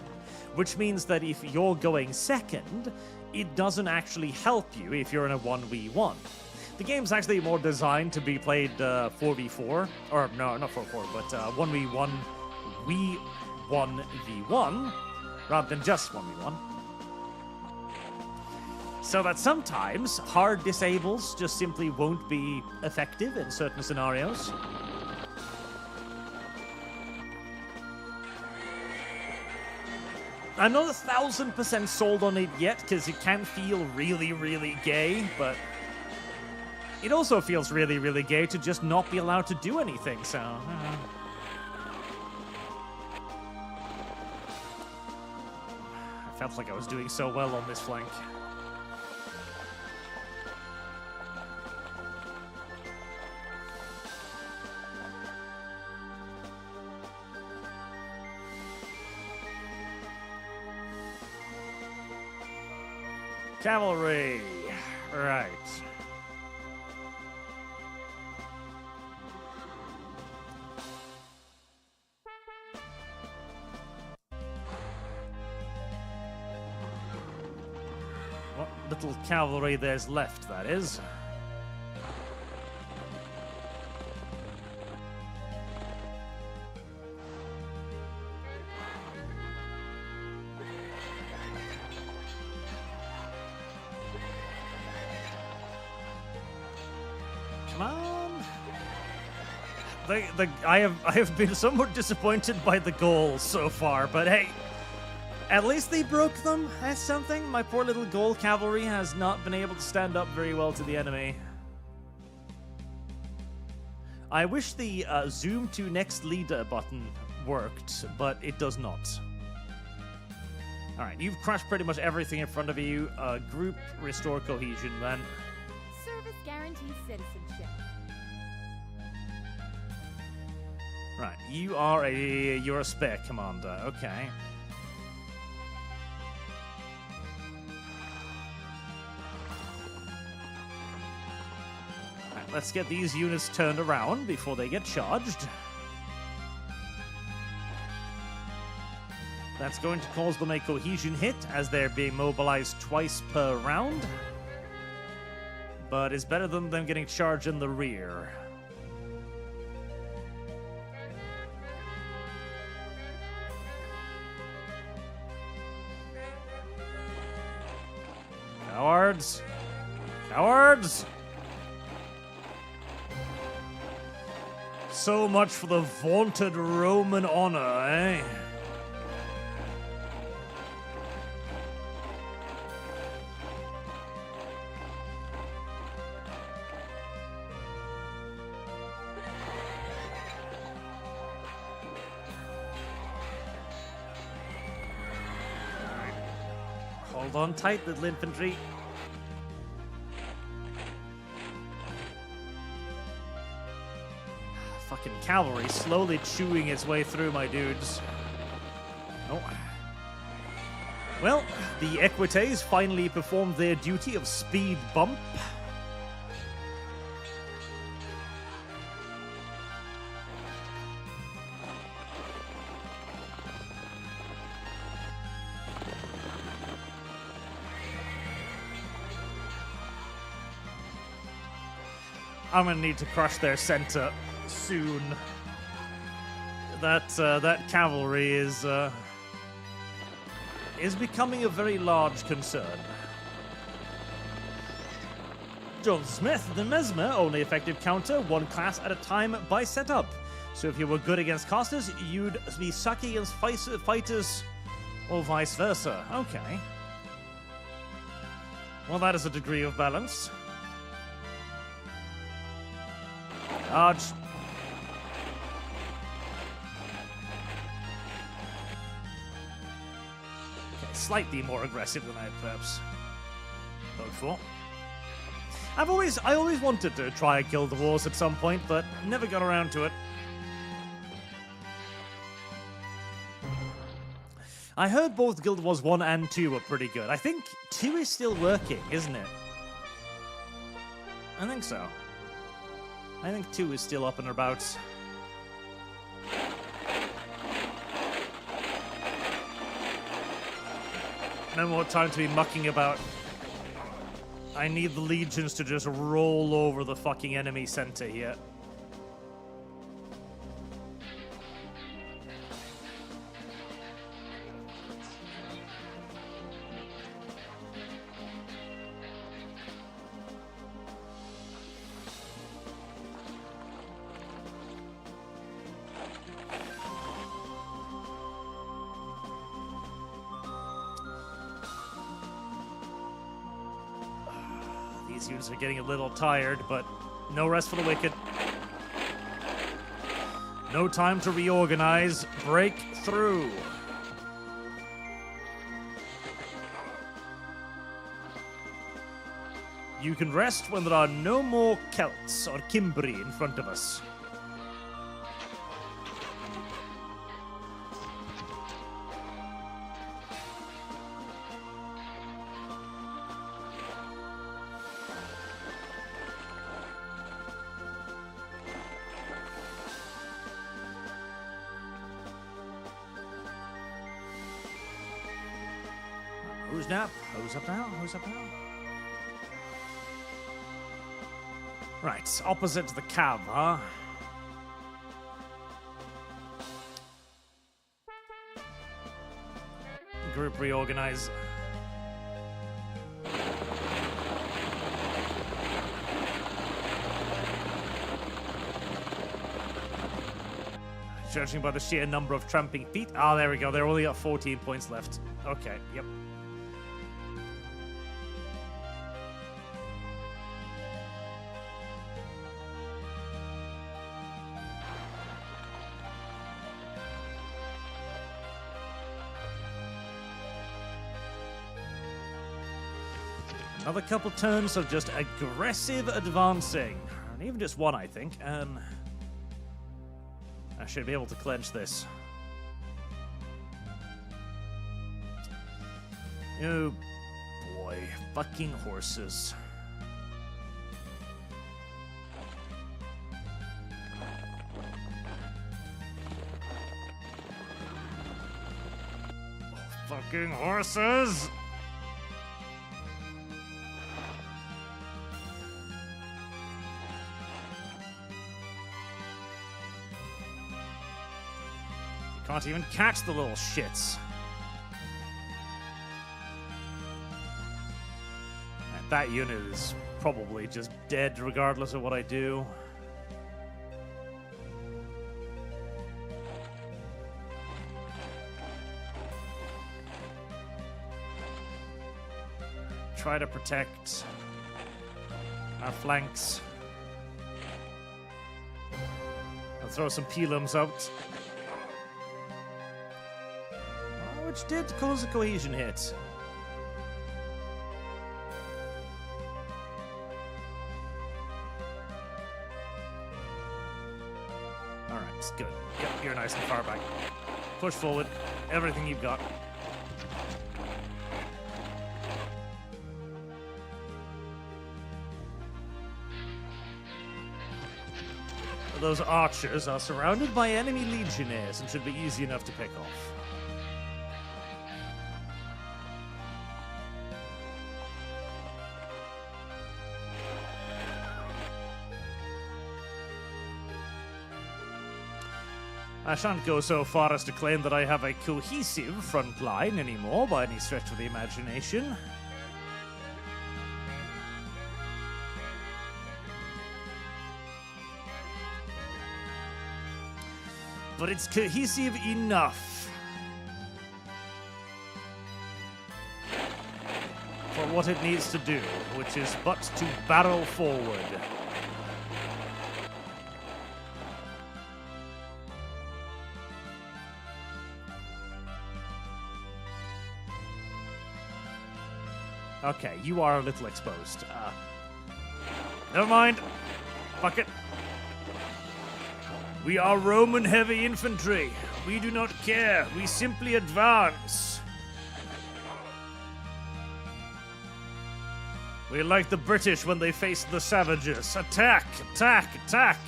which means that if you're going second, it doesn't actually help you if you're in a 1v1. The game's actually more designed to be played 4v4, or no, not 4v4, but 1v1, 1v1, rather than just 1v1. So that sometimes hard disables just simply won't be effective in certain scenarios. I'm not 1000% sold on it yet, because it can feel really, really gay, but it also feels really, really gay to just not be allowed to do anything, so... I felt like I was doing so well on this flank. Cavalry. Right. What little cavalry there's left, that is. I have been somewhat disappointed by the goals so far, but hey, at least they broke them. That's something. My poor little Gaul cavalry has not been able to stand up very well to the enemy. I wish the zoom to next leader button worked, but it does not. Alright, you've crushed pretty much everything in front of you. Group restore cohesion then. Service guarantees citizenship. Right, you're a spare commander, okay. Right, let's get these units turned around before they get charged. That's going to cause them a cohesion hit as they're being mobilized twice per round. But it's better than them getting charged in the rear. Cowards! Cowards! So much for the vaunted Roman honor, eh? Hold on tight, little infantry. Fucking cavalry slowly chewing its way through my dudes. Oh. Well, the Equites finally performed their duty of speed bump. I'm gonna need to crush their center soon. That cavalry is becoming a very large concern. John Smith, the Mesmer, only effective counter, one class at a time by setup. So if you were good against casters, you'd be sucky against fighters, or vice versa. Okay. Well, that is a degree of balance. Arch. Okay, slightly more aggressive than I had perhaps hoped for. I always wanted to try Guild Wars at some point, but never got around to it. I heard both Guild Wars 1 and 2 were pretty good. I think 2 is still working, isn't it? I think so. I think 2 is still up and about. No more time to be mucking about. I need the legions to just roll over the fucking enemy center here. These units are getting a little tired, but no rest for the wicked. No time to reorganize. Break through. You can rest when there are no more Celts or Cimbri in front of us. Who's up? Who's up now? Who's up now? Right, opposite to the Cav, huh? Group reorganize. Judging by the sheer number of tramping feet. Ah, there we go. They're only got 14 points left. Okay, yep. Another couple turns of just aggressive advancing. And even just one, I think. I should be able to clench this. Oh boy, fucking horses. Oh, fucking horses! Can't even catch the little shits. And that unit is probably just dead regardless of what I do. Try to protect our flanks. I'll throw some pilums out. Which did cause a cohesion hit. Alright, it's good. Yep, you're nice and far back. Push forward. Everything you've got. those archers are surrounded by enemy legionnaires and should be easy enough to pick off. I shan't go so far as to claim that I have a cohesive front line anymore by any stretch of the imagination. But it's cohesive enough for what it needs to do, which is but to barrel forward. Okay, you are a little exposed. Never mind. Fuck it. We are Roman heavy infantry. We do not care. We simply advance. We're like the British when they faced the savages. Attack! Attack! Attack!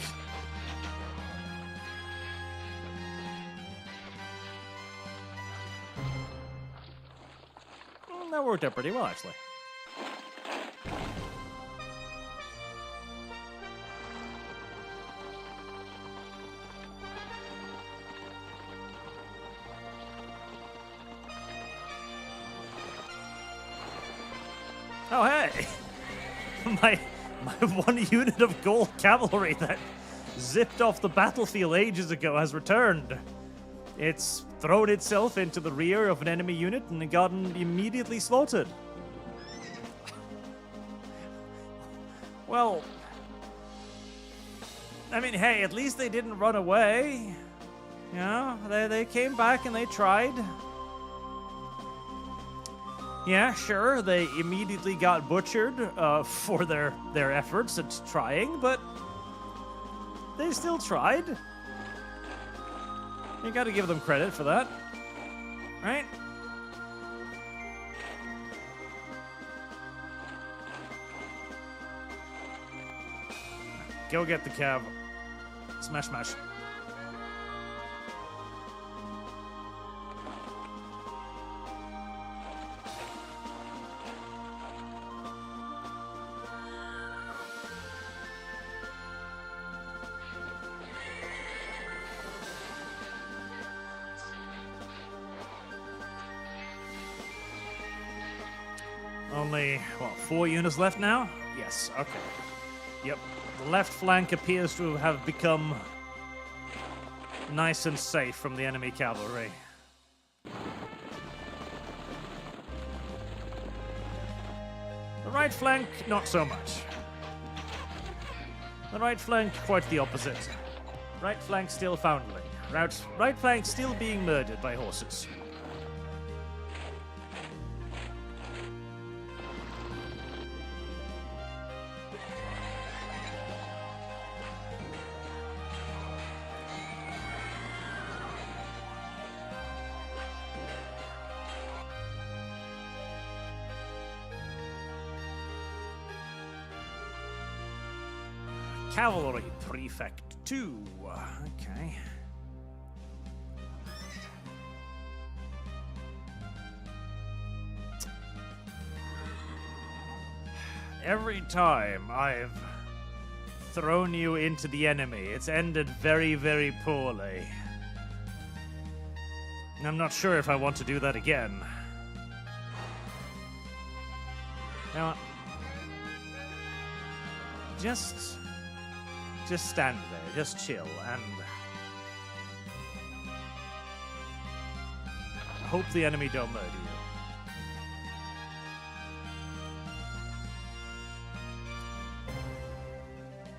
Well, that worked out pretty well, actually. Oh, hey! my one unit of Gaul cavalry that zipped off the battlefield ages ago has returned. It's thrown itself into the rear of an enemy unit and gotten immediately slaughtered. Well, I mean, hey, at least they didn't run away. You know, they came back and they tried. Yeah, sure, they immediately got butchered for their efforts at trying, but they still tried. You gotta give them credit for that, right? Go get the cav. Smash, smash. Only, what, 4 units left now? Yes, okay. Yep, the left flank appears to have become nice and safe from the enemy cavalry. The right flank, not so much. The right flank, quite the opposite. Right flank still foundling. Right flank still being murdered by horses. Cavalry Prefect 2. Okay. Every time I've thrown you into the enemy, it's ended very, very poorly. I'm not sure if I want to do that again. Now, just stand there, just chill, and hope the enemy don't murder you.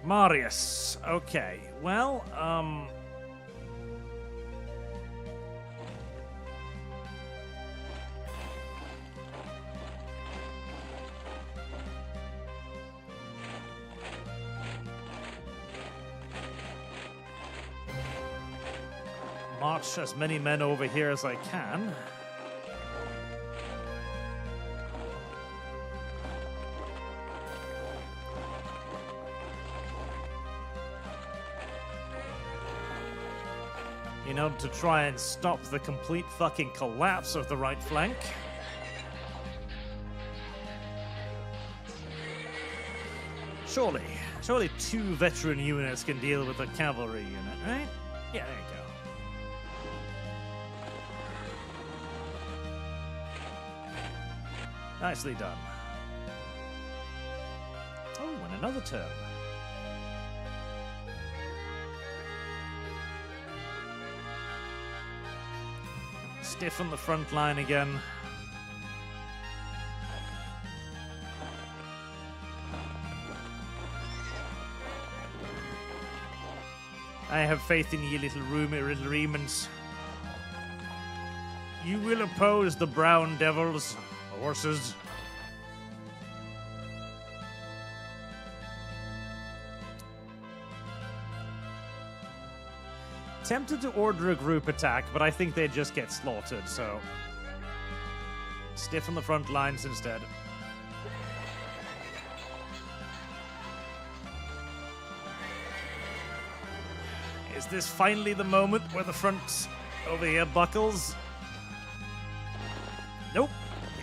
Marius. Okay, well, march as many men over here as I can. in order to try and stop the complete fucking collapse of the right flank. Surely 2 veteran units can deal with a cavalry unit, right? Yeah, there you go. Nicely done. Oh, and another turn. Stiffen the front line again. I have faith in ye little Remans. You will oppose the brown devils, horses. Tempted to order a group attack, but I think they'd just get slaughtered, so stiffen the front lines instead. Is this finally the moment where the front over here buckles? Nope.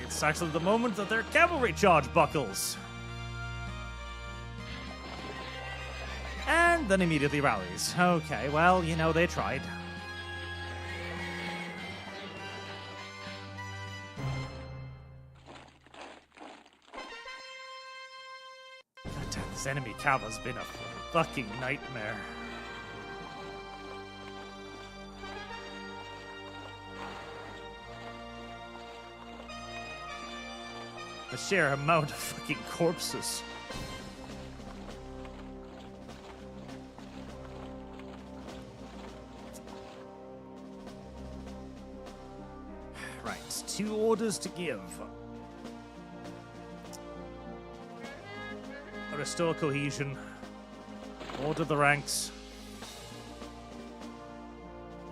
It's actually the moment that their cavalry charge buckles. And then immediately rallies. Okay, well, you know, they tried. God damn, this enemy cav has been a fucking nightmare. The sheer amount of fucking corpses. Right, 2 orders to give. Restore cohesion. Order the ranks.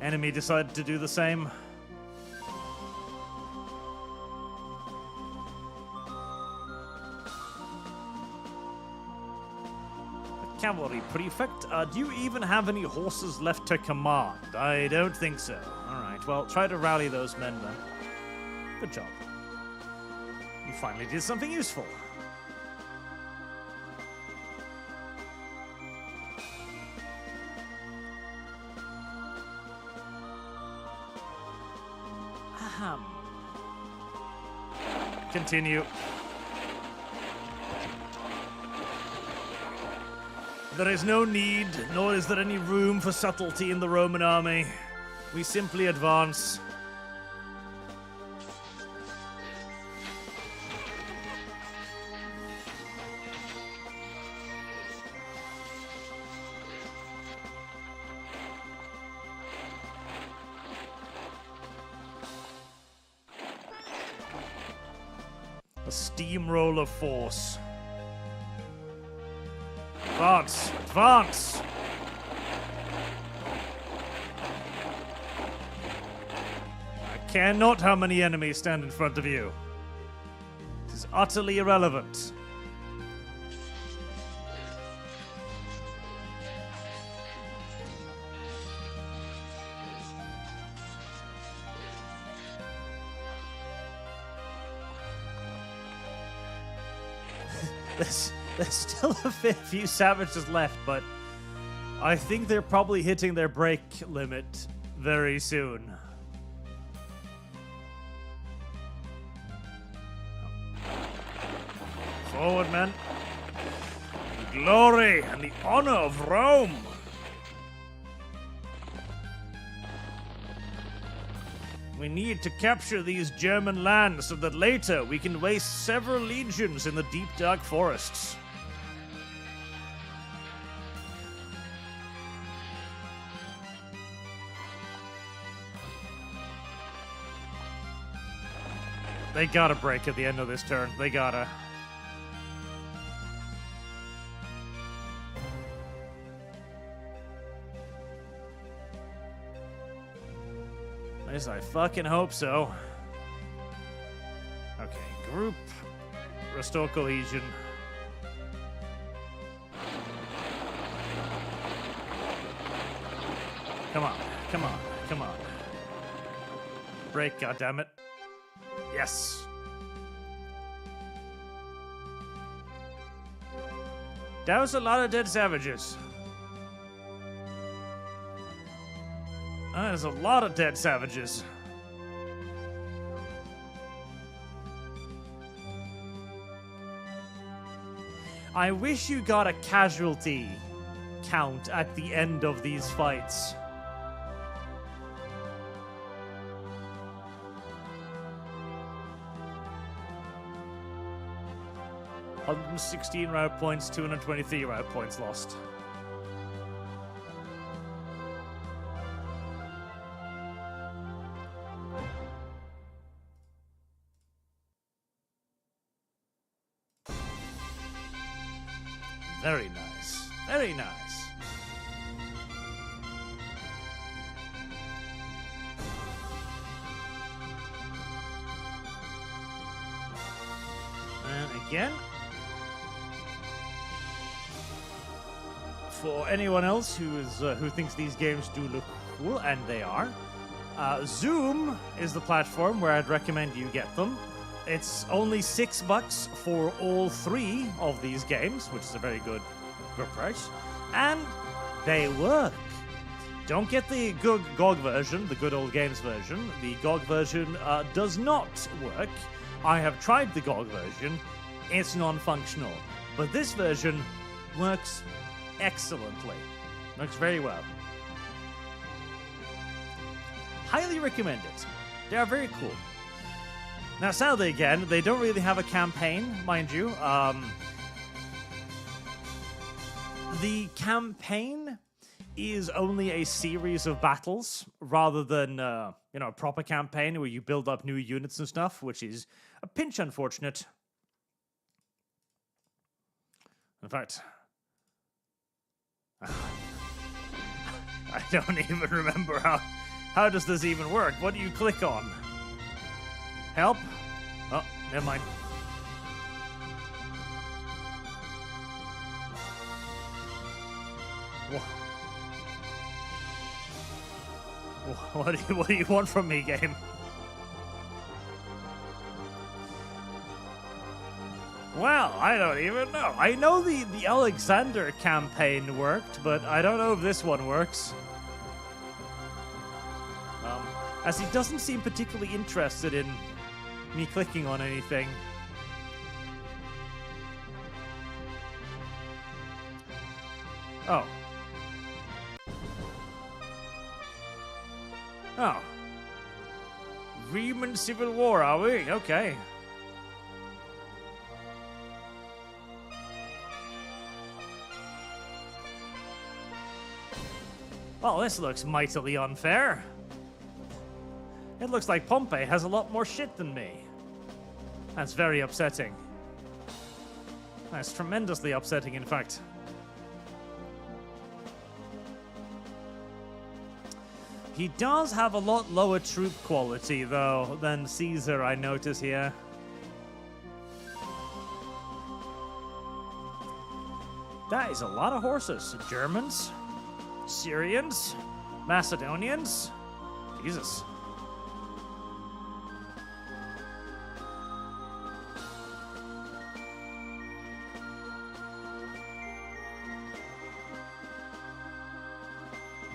Enemy decided to do the same. Cavalry prefect, do you even have any horses left to command? I don't think so. Alright, well, try to rally those men then. Good job. You finally did something useful. Ahem. Continue. There is no need, nor is there any room for subtlety in the Roman army. We simply advance. A steamroll of force. Advance! Advance! I care not how many enemies stand in front of you. It is utterly irrelevant. There's still a few savages left, but I think they're probably hitting their break limit very soon. Forward, men. The glory and the honor of Rome. We need to capture these German lands so that later we can waste several legions in the deep, dark forests. They gotta break at the end of this turn. They gotta. At least I fucking hope so. Okay, group. Restore cohesion. Come on, come on, break, goddammit. Yes. That was a lot of dead savages. That is a lot of dead savages. I wish you got a casualty count at the end of these fights. $116 route points, 223 route points lost. Very nice. Very nice. And again, for anyone else who thinks these games do look cool, and they are, Zoom is the platform where I'd recommend you get them. It's only $6 for all 3 of these games, which is a very good price, and they work. Don't get the GOG version, the good old games version. The GOG version does not work. I have tried the GOG version. It's non-functional. But this version works excellently. Works very well. Highly recommend it. They are very cool. Now, sadly, again, they don't really have a campaign, mind you. The campaign is only a series of battles rather than, a proper campaign where you build up new units and stuff, which is a pinch unfortunate. In fact, I don't even remember how does this even work? What do you click on? Help? Oh, never mind. What do you want from me, game? Well, I don't even know. I know the Alexander campaign worked, but I don't know if this one works. As he doesn't seem particularly interested in me clicking on anything. Oh. Oh. Riemann Civil War, are we? Okay. Well, this looks mightily unfair. It looks like Pompey has a lot more shit than me. That's very upsetting. That's tremendously upsetting, in fact. He does have a lot lower troop quality, though, than Caesar, I notice here. That is a lot of horses. Germans, Syrians, Macedonians. Jesus.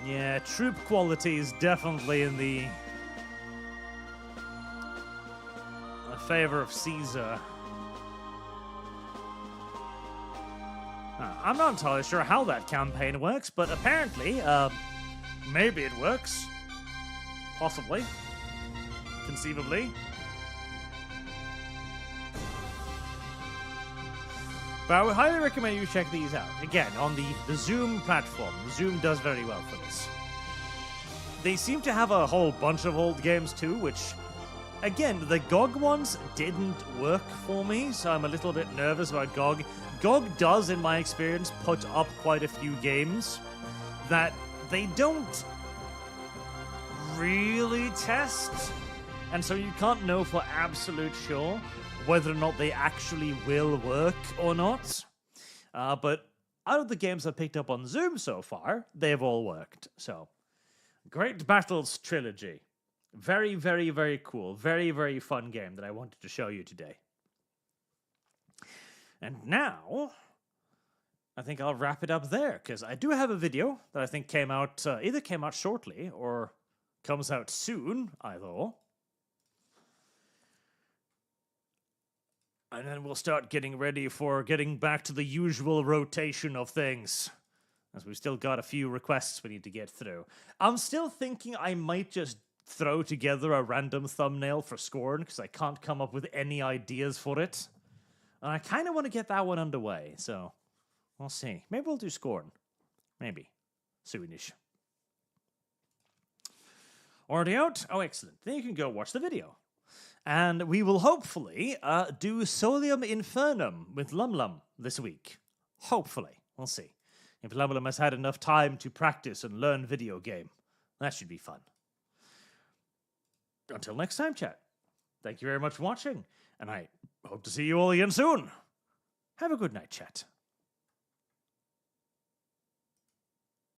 Yeah, troop quality is definitely in the favor of Caesar. I'm not entirely sure how that campaign works, but apparently, maybe it works. Possibly. Conceivably. But I would highly recommend you check these out. Again, on the Zoom platform. Zoom does very well for this. They seem to have a whole bunch of old games too, which, again, the GOG ones didn't work for me, so I'm a little bit nervous about GOG. GOG does, in my experience, put up quite a few games that they don't really test, and so you can't know for absolute sure whether or not they actually will work or not. But out of the games I've picked up on Zoom so far, they've all worked. So, Great Battles Trilogy. Very, very, very cool. Very, very fun game that I wanted to show you today. And now, I think I'll wrap it up there, because I do have a video that I think came out, either came out shortly or comes out soon, either. And then we'll start getting ready for getting back to the usual rotation of things, as we've still got a few requests we need to get through. I'm still thinking I might just throw together a random thumbnail for Scorn, because I can't come up with any ideas for it. And I kind of want to get that one underway, so we'll see. Maybe we'll do Scorn. Maybe. Soonish. Already out? Oh, excellent. Then you can go watch the video. And we will hopefully do Solium Infernum with Lumlum this week. Hopefully. We'll see. If Lumlum has had enough time to practice and learn video game. That should be fun. Until next time, chat. Thank you very much for watching, and I hope to see you all again soon. Have a good night, chat.